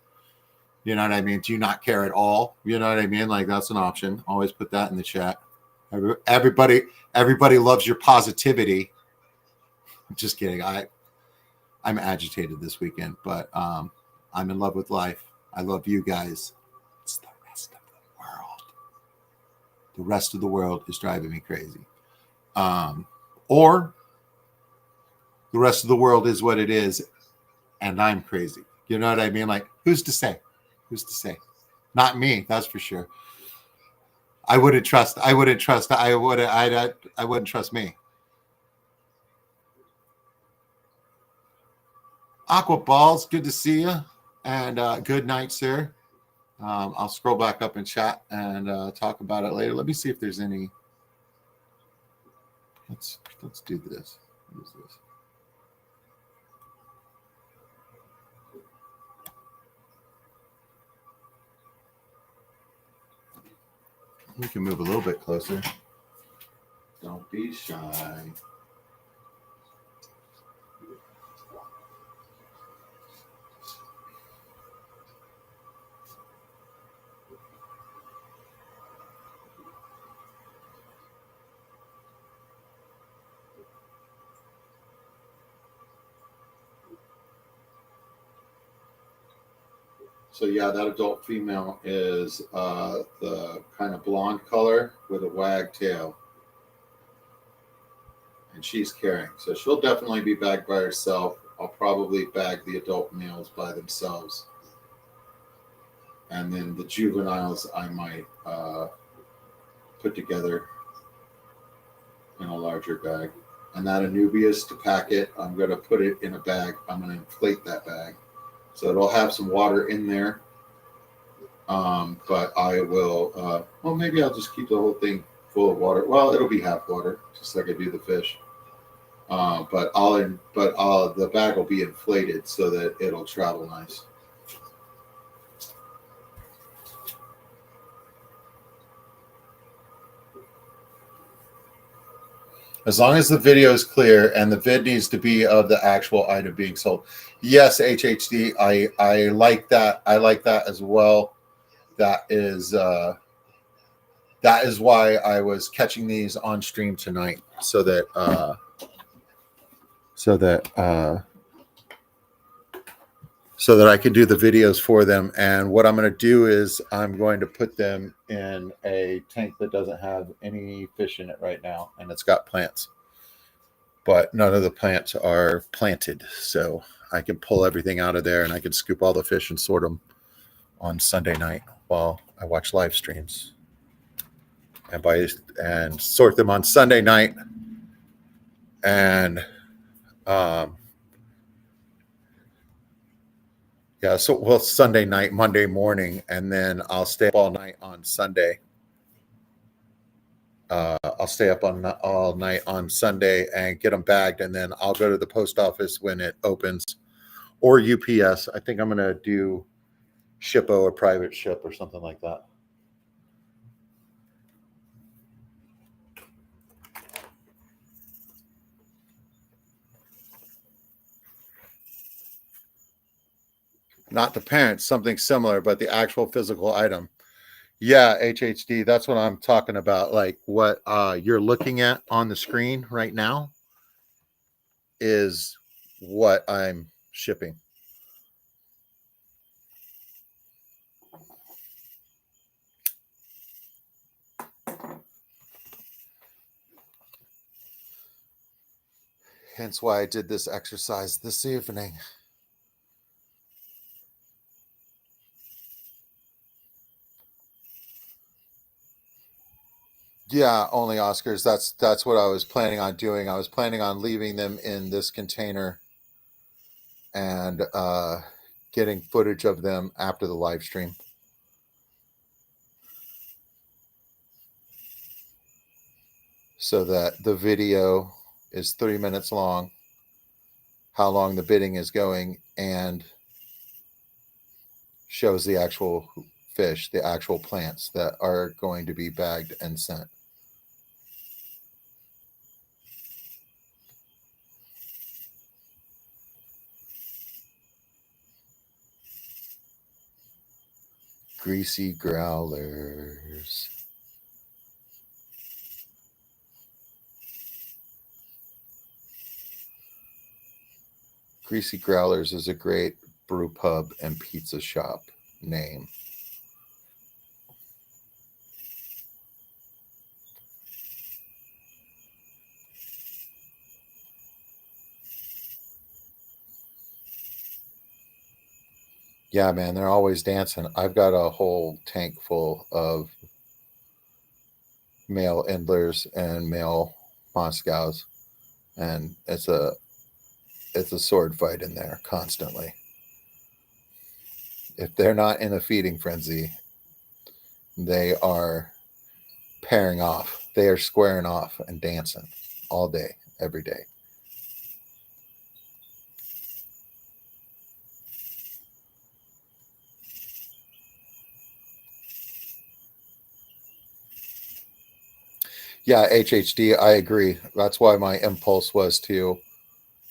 You know what I mean? Do you not care at all? You know what I mean? Like, that's an option. Always put that in the chat. Everybody loves your positivity. Just kidding. I'm agitated this weekend, but I'm in love with life. I love you guys. It's the rest of the world. The rest of the world is driving me crazy. Or the rest of the world is what it is, and I'm crazy. You know what I mean? Like, who's to say? Who's to say? Not me, that's for sure. I wouldn't trust me. Aqua Balls, good to see you, and good night, sir. I'll scroll back up in chat and talk about it later. Let me see if there's any. Let's do this. What is this? We can move a little bit closer. Don't be shy. So yeah, that adult female is the kind of blonde color with a wag tail. And she's carrying. So she'll definitely be bagged by herself. I'll probably bag the adult males by themselves. And then the juveniles I might put together in a larger bag. And that Anubias, to pack it, I'm going to put it in a bag. I'm going to inflate that bag. So it'll have some water in there. But I will, well, maybe I'll just keep the whole thing full of water. Well, it'll be half water, just like I do the fish. But the bag will be inflated so that it'll travel nice. As long as the video is clear and the vid needs to be of the actual item being sold. Yes, HHD, I like that. I like that as well. That is why I was catching these on stream tonight, so that I can do the videos for them. And what I'm going to do is I'm going to put them in a tank that doesn't have any fish in it right now, and it's got plants, but none of the plants are planted. So I can pull everything out of there, and I can scoop all the fish and sort them on Sunday night while I watch live streams, and sort them on Sunday night, and yeah, so well, Sunday night, Monday morning, and then I'll stay up all night on Sunday. I'll stay up all night on Sunday and get them bagged, and then I'll go to the post office when it opens, or UPS. I think I'm going to do Shippo or private ship or something like that. Not the parents, something similar, but the actual physical item. Yeah, HHD, that's what I'm talking about. Like what you're looking at on the screen right now is what I'm shipping. Hence why I did this exercise this evening. Yeah, only Oscars. That's what I was planning on doing. I was planning on leaving them in this container and getting footage of them after the live stream. So that the video is 3 minutes long, how long the bidding is going, and shows the actual fish, the actual plants that are going to be bagged and sent. Greasy growlers. Greasy Growlers is a great brew pub and pizza shop name. Yeah, man, they're always dancing. I've got a whole tank full of male Endlers and male Moscows, and it's a sword fight in there constantly. If they're not in a feeding frenzy, they are pairing off. They are squaring off and dancing all day, every day. Yeah, HHD, I agree. That's why my impulse was to,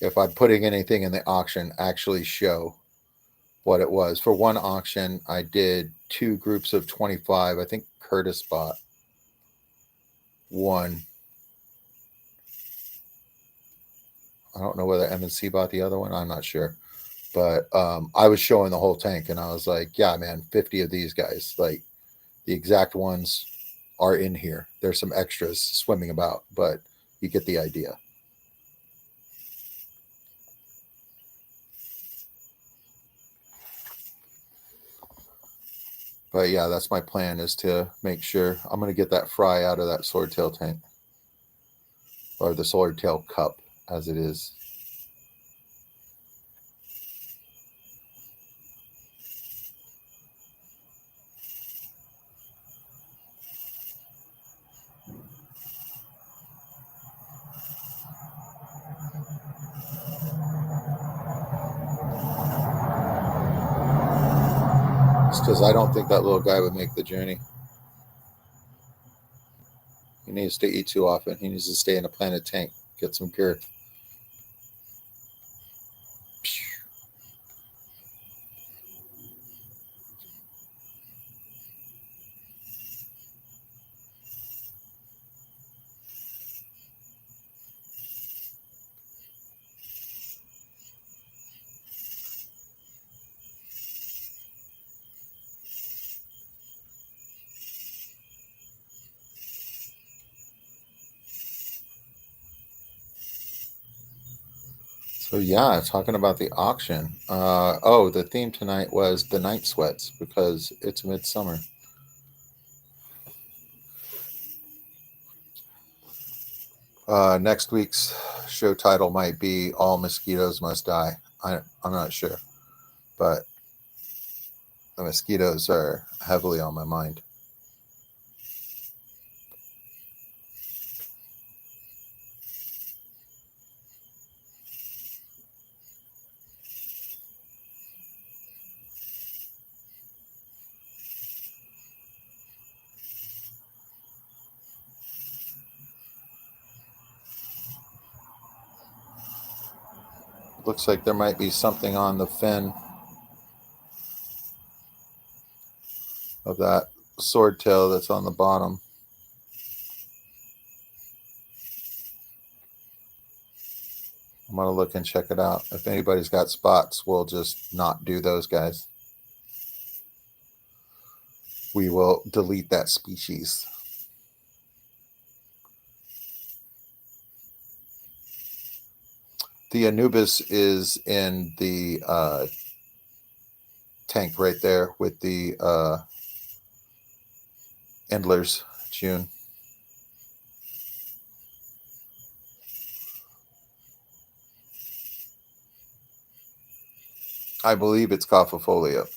if I'm putting anything in the auction, actually show what it was. For one auction, I did 2 groups of 25. I think Curtis bought one. I don't know whether M&C bought the other one. I'm not sure. But I was showing the whole tank, and I was like, yeah, man, 50 of these guys. Like, the exact ones are in here. There's some extras swimming about, but you get the idea. But yeah, that's my plan, is to make sure I'm going to get that fry out of that swordtail tank, or the swordtail cup as it is. It's because I don't think that little guy would make the journey. He needs to eat too often. He needs to stay in a planted tank, get some girth. So yeah, talking about the auction. The theme tonight was the night sweats because it's midsummer. Next week's show title might be "All Mosquitoes Must Die." I'm not sure, but the mosquitoes are heavily on my mind. Looks like there might be something on the fin of that swordtail that's on the bottom. I'm going to look and check it out. If anybody's got spots, we'll just not do those guys. We will delete that species. The Anubis is in the tank right there with the Endlers, June. I believe it's Cophifolia.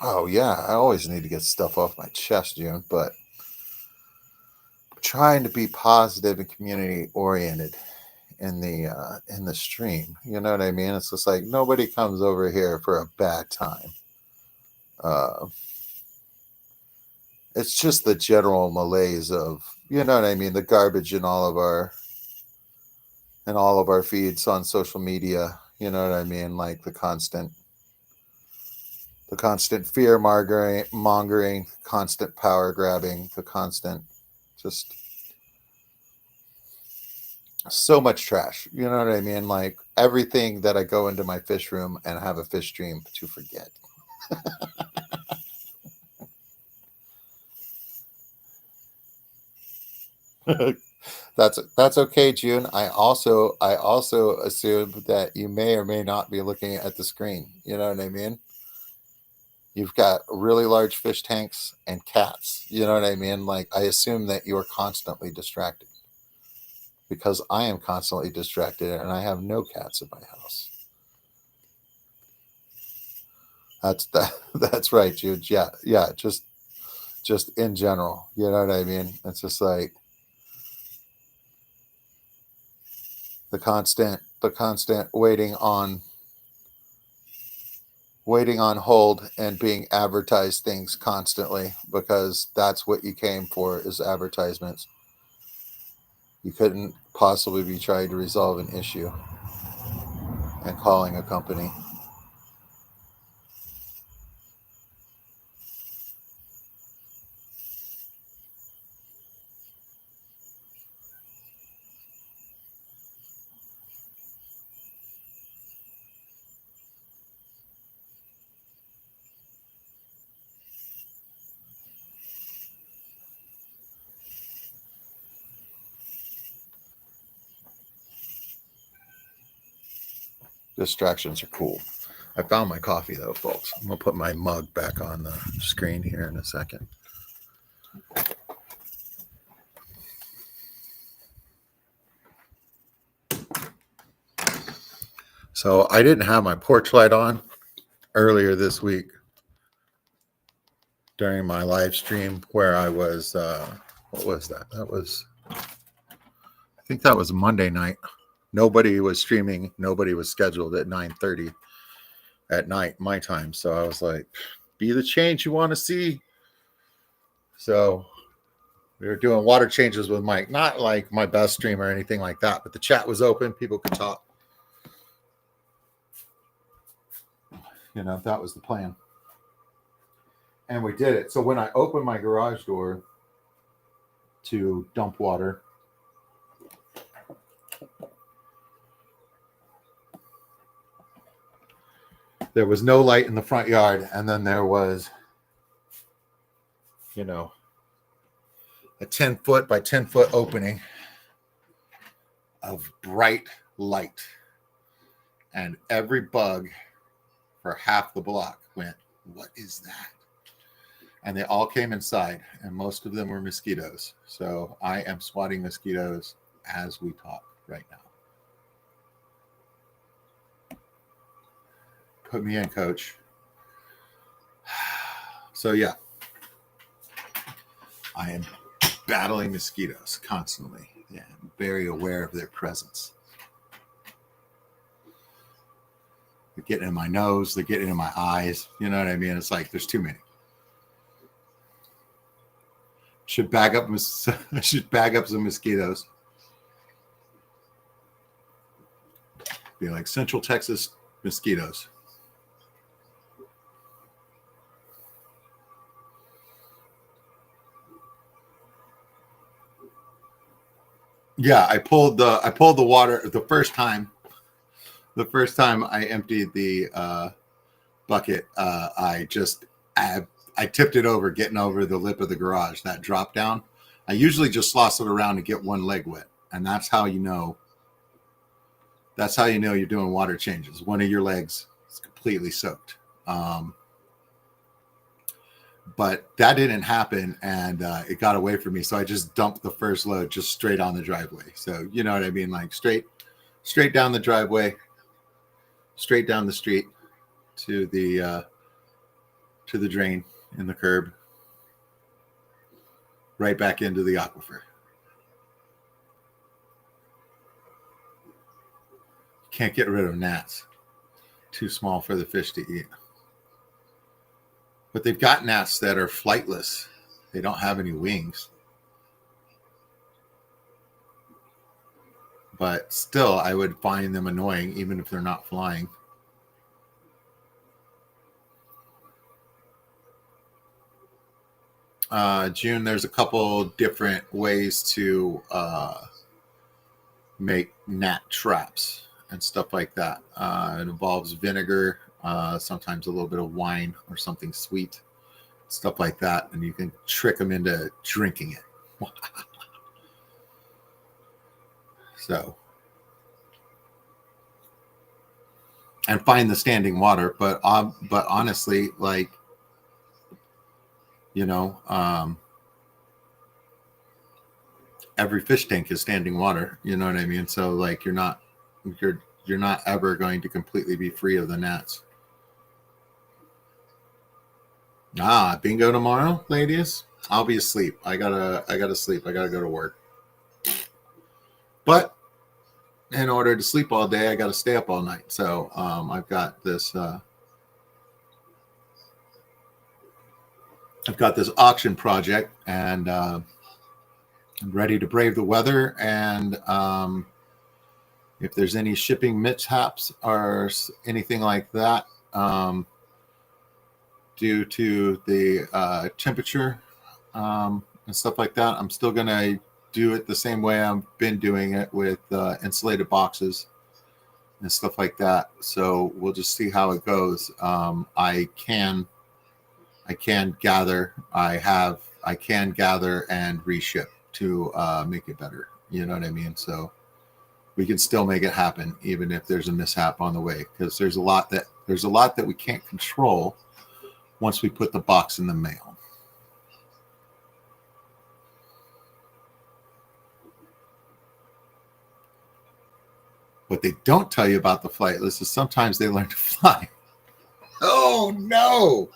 Oh yeah, I always need to get stuff off my chest, June, but I'm trying to be positive and community oriented in the stream. You know what I mean? It's just like nobody comes over here for a bad time. It's just the general malaise of, you know what I mean, the garbage in all of our and all of our feeds on social media. You know what I mean? Like the constant fear mongering, constant power grabbing, the constant just so much trash. You know what I mean? Like everything that I go into my fish room and have a fish stream to forget. That's okay, June. I also assume that you may or may not be looking at the screen. You know what I mean? You've got really large fish tanks and cats. You know what I mean? Like I assume that you are constantly distracted because I am constantly distracted and I have no cats in my house. That's that. That's right, Jude. Yeah, yeah. Just in general. You know what I mean? It's just like the constant waiting on hold and being advertised things constantly because that's what you came for is advertisements. You couldn't possibly be trying to resolve an issue and calling a company. Distractions are cool. I found my coffee though, folks. I'm gonna put my mug back on the screen here in a second. So I didn't have my porch light on earlier this week during my live stream where I was what was that? I think that was Monday night. Nobody was streaming, nobody was scheduled at 9:30 at night my time. So I was like, be the change you want to see. So we were doing water changes with Mike, not like my best stream or anything like that, but the chat was open, people could talk. You know, that was the plan. And we did it. So when I opened my garage door to dump water, there was no light in the front yard. And then there was, you know, a 10-foot by 10-foot opening of bright light. And every bug for half the block went, what is that? And they all came inside, and most of them were mosquitoes. So I am swatting mosquitoes as we talk right now. Put me in, coach. So yeah, I am battling mosquitoes constantly. Yeah, I'm very aware of their presence. They're getting in my nose. They're getting in my eyes. You know what I mean? It's like there's too many. Should bag up some mosquitoes. Be like Central Texas mosquitoes. Yeah, I pulled the water the first time. The first time I emptied the bucket, I tipped it over, getting over the lip of the garage, that drop down. I usually just slosh it around to get one leg wet, and that's how you know. That's how you know you're doing water changes. One of your legs is completely soaked. But that didn't happen, and it got away from me. So I just dumped the first load just straight on the driveway. So you know what I mean, like straight down the driveway, straight down the street to the drain in the curb, right back into the aquifer. Can't get rid of gnats. Too small for the fish to eat. But they've got gnats that are flightless. They don't have any wings. but still, I would find them annoying even if they're not flying. June, there's a couple different ways to make gnat traps and stuff like that. It involves vinegar, sometimes a little bit of wine or something sweet, stuff like that, and you can trick them into drinking it. So, and find the standing water, but honestly, like, you know, every fish tank is standing water. You know what I mean? So like, you're not ever going to completely be free of the gnats. Bingo tomorrow, ladies. I'll be asleep. I gotta sleep. I gotta go to work. But in order to sleep all day, I gotta stay up all night. So I've got this auction project, and I'm ready to brave the weather. And if there's any shipping mishaps or anything like that, due to the temperature and stuff like that, I'm still going to do it the same way I've been doing it with insulated boxes and stuff like that. So we'll just see how it goes. I can gather and reship to make it better. You know what I mean? So we can still make it happen even if there's a mishap on the way, because there's a lot that we can't control once we put the box in the mail. What they don't tell you about the flight list is sometimes they learn to fly. Oh no!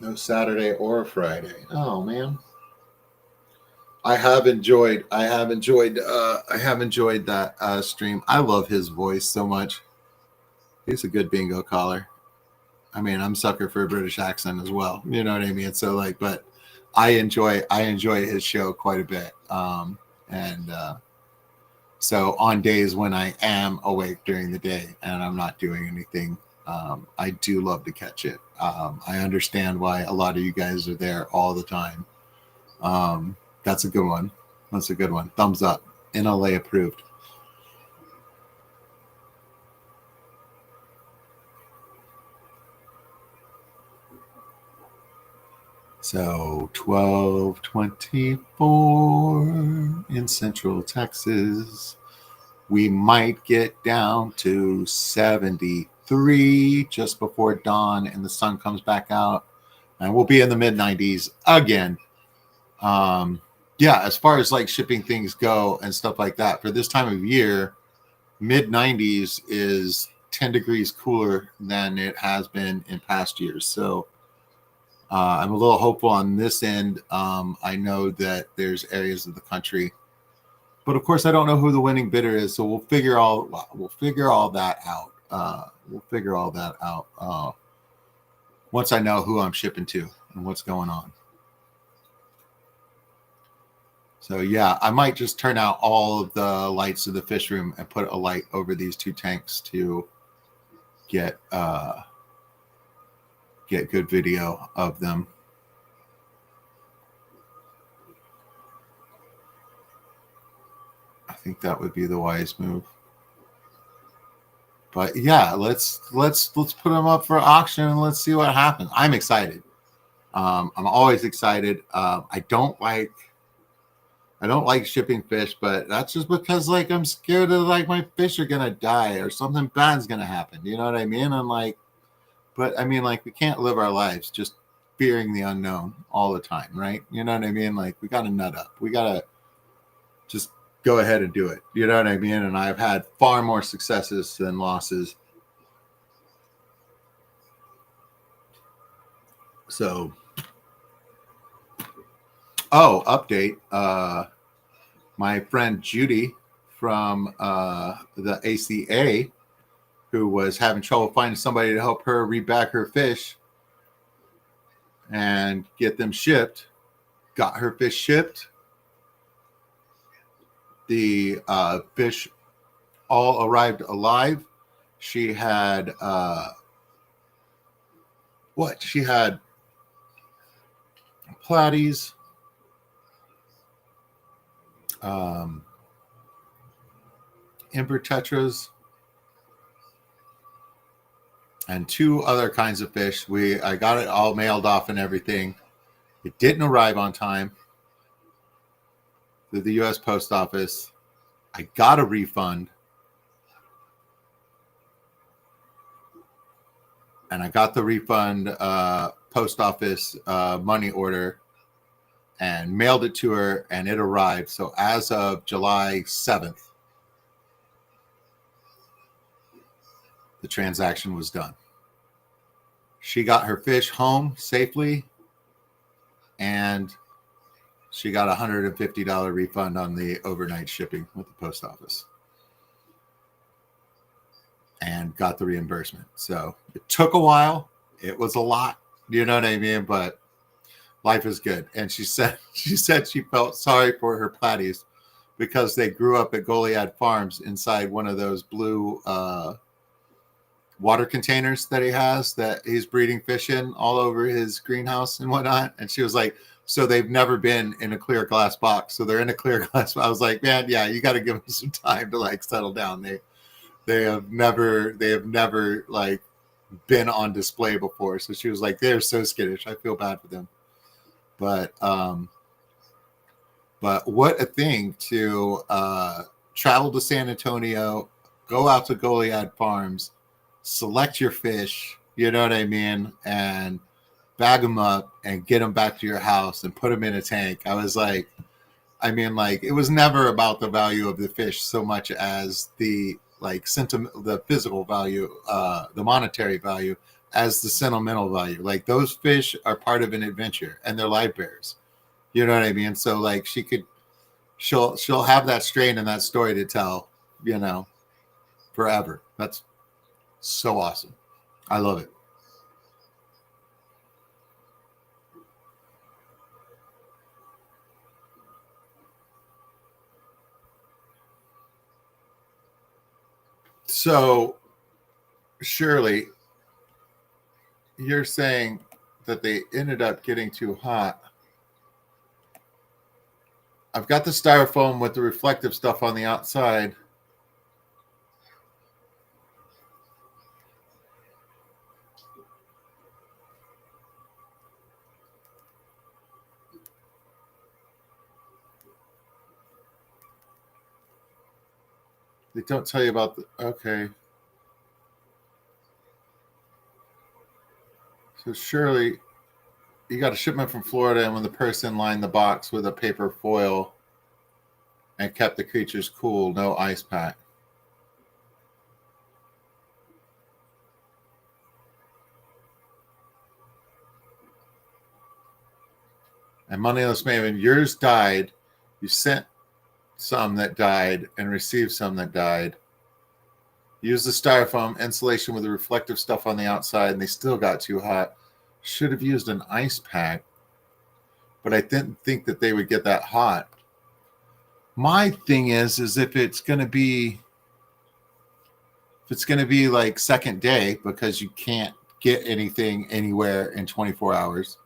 No Saturday or Friday. Oh man. I have enjoyed that stream. I love his voice so much. He's a good bingo caller. I mean, I'm sucker for a British accent as well. You know what I mean? So like, but I enjoy his show quite a bit. And so on days when I am awake during the day and I'm not doing anything, I do love to catch it. I understand why a lot of you guys are there all the time. That's a good one. That's a good one. Thumbs up. NLA approved. So 12:24 in Central Texas. We might get down to 73 just before dawn and the sun comes back out. And we'll be in the mid-90s again. Yeah, as far as like shipping things go and stuff like that, for this time of year, mid-90s is 10 degrees cooler than it has been in past years. So I'm a little hopeful on this end. I know that there's areas of the country, but of course I don't know who the winning bidder is. So we'll figure all that out. We'll figure all that out once I know who I'm shipping to and what's going on. So yeah, I might just turn out all of the lights of the fish room and put a light over these two tanks to get good video of them. I think that would be the wise move. But yeah, let's put them up for auction and let's see what happens. I'm excited. I'm always excited. I don't like shipping fish, but that's just because like I'm scared that like my fish are gonna die or something bad's gonna happen. You know what I mean? I'm like, but I mean, like we can't live our lives just fearing the unknown all the time, right? You know what I mean? Like we gotta nut up. We gotta just go ahead and do it. You know what I mean? And I've had far more successes than losses. So, update. My friend Judy from the ACA who was having trouble finding somebody to help her rebag her fish and get them shipped. Got her fish shipped. The fish all arrived alive. She had She had platies, emperor tetras, and 2 other kinds of fish. I got it all mailed off and everything. It didn't arrive on time to the U.S. Post Office. I got a refund. And I got the refund post office money order and mailed it to her, and it arrived. So as of July 7th, the transaction was done. She got her fish home safely, and she got a $150 refund on the overnight shipping with the post office and got the reimbursement. So it took a while. It was a lot, you know what I mean? But life is good. And she said she felt sorry for her platies because they grew up at Goliad Farms inside one of those blue water containers that he has that he's breeding fish in all over his greenhouse and whatnot. And she was like, so they've never been in a clear glass box. So they're in a clear glass. I was like, man, yeah, you got to give them some time to like settle down. They have never like been on display before. So she was like, they're so skittish. I feel bad for them. But what a thing to travel to San Antonio, go out to Goliad Farms, select your fish, you know what I mean, and bag them up and get them back to your house and put them in a tank. I was like, it was never about the value of the fish so much as the the physical value, the monetary value, as the sentimental value. Like those fish are part of an adventure and they're live bears. You know what I mean? So like she'll have that strain and that story to tell, you know, forever. That's so awesome. I love it. So, Shirley, you're saying that they ended up getting too hot. I've got the styrofoam with the reflective stuff on the outside. They don't tell you about okay. So Shirley, you got a shipment from Florida, and when the person lined the box with a paper foil and kept the creatures cool, no ice pack. And Moneyless Maven, yours died. You sent some that died and received some that died. Use the styrofoam insulation with the reflective stuff on the outside, and they still got too hot. Should have used an ice pack, but I didn't think that they would get that hot. My thing is if it's going to be like second day because you can't get anything anywhere in 24 hours,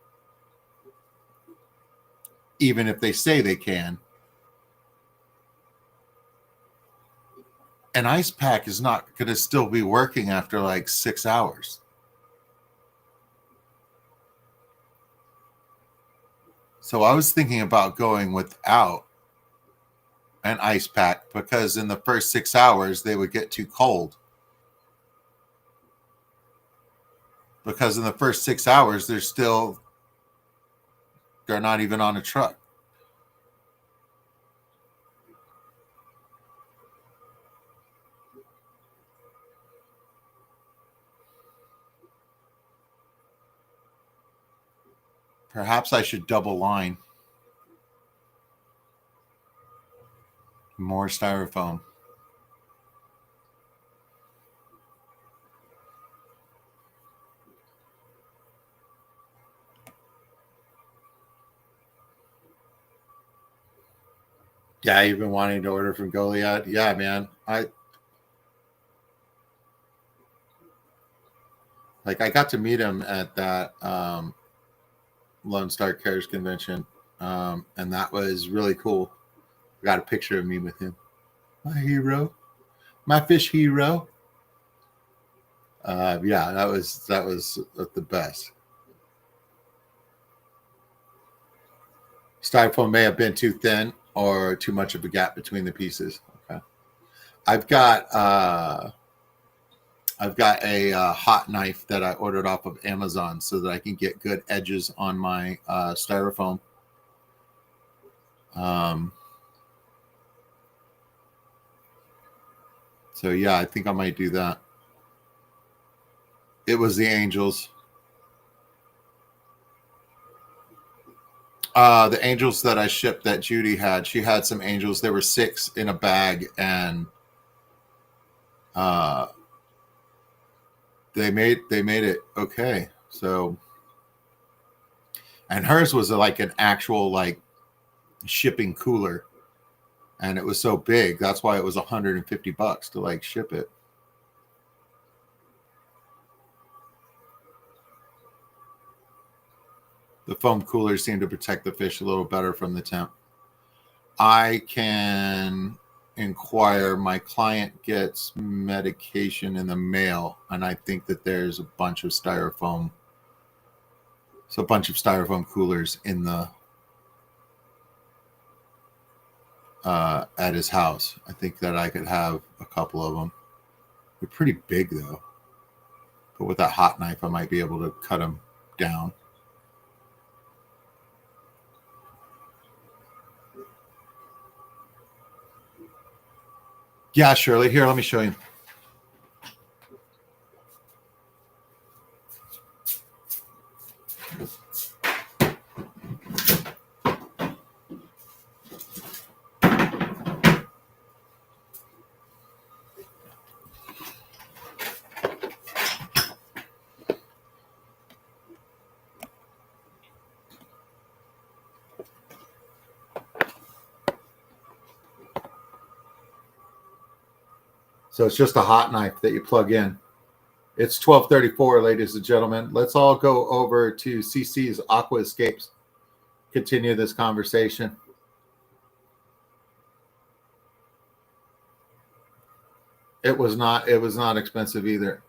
even if they say they can, an ice pack is not going to still be working after like 6 hours. So I was thinking about going without an ice pack because in the first 6 hours they would get too cold. Because in the first 6 hours they're not even on a truck. Perhaps I should double line. More styrofoam. Yeah, you've been wanting to order from Goliath. Yeah, man. I got to meet him at that Lone Star Carriers convention, and that was really cool. I got a picture of me with him. My hero, my fish hero. Yeah, that was the best. Styrofoam may have been too thin or too much of a gap between the pieces. Okay. I've got uh, I've got a hot knife that I ordered off of Amazon so that I can get good edges on my styrofoam. Um, so yeah, I think I might do that. It was the Angels. The Angels that I shipped that Judy had. She had some Angels. There were 6 in a bag, and uh, they made it okay. So, and hers was like an actual like shipping cooler, and it was so big. That's why it was $150 to like ship it. The foam coolers seem to protect the fish a little better from the temp. I can inquire. My client gets medication in the mail, and I think that there's a bunch of styrofoam. So a bunch of styrofoam coolers in the at his house. I think that I could have a couple of them. They're pretty big though, but with that hot knife, I might be able to cut them down. Yeah, Shirley. Here, let me show you. So it's just a hot knife that you plug in. It's 12:34, ladies and gentlemen. Let's all go over to CC's Aqua Escapes. Continue this conversation. It was not expensive either.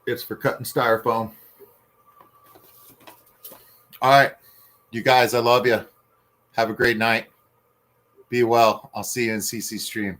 It's for cutting styrofoam. All right. You guys, I love you. Have a great night. Be well. I'll see you in CC stream.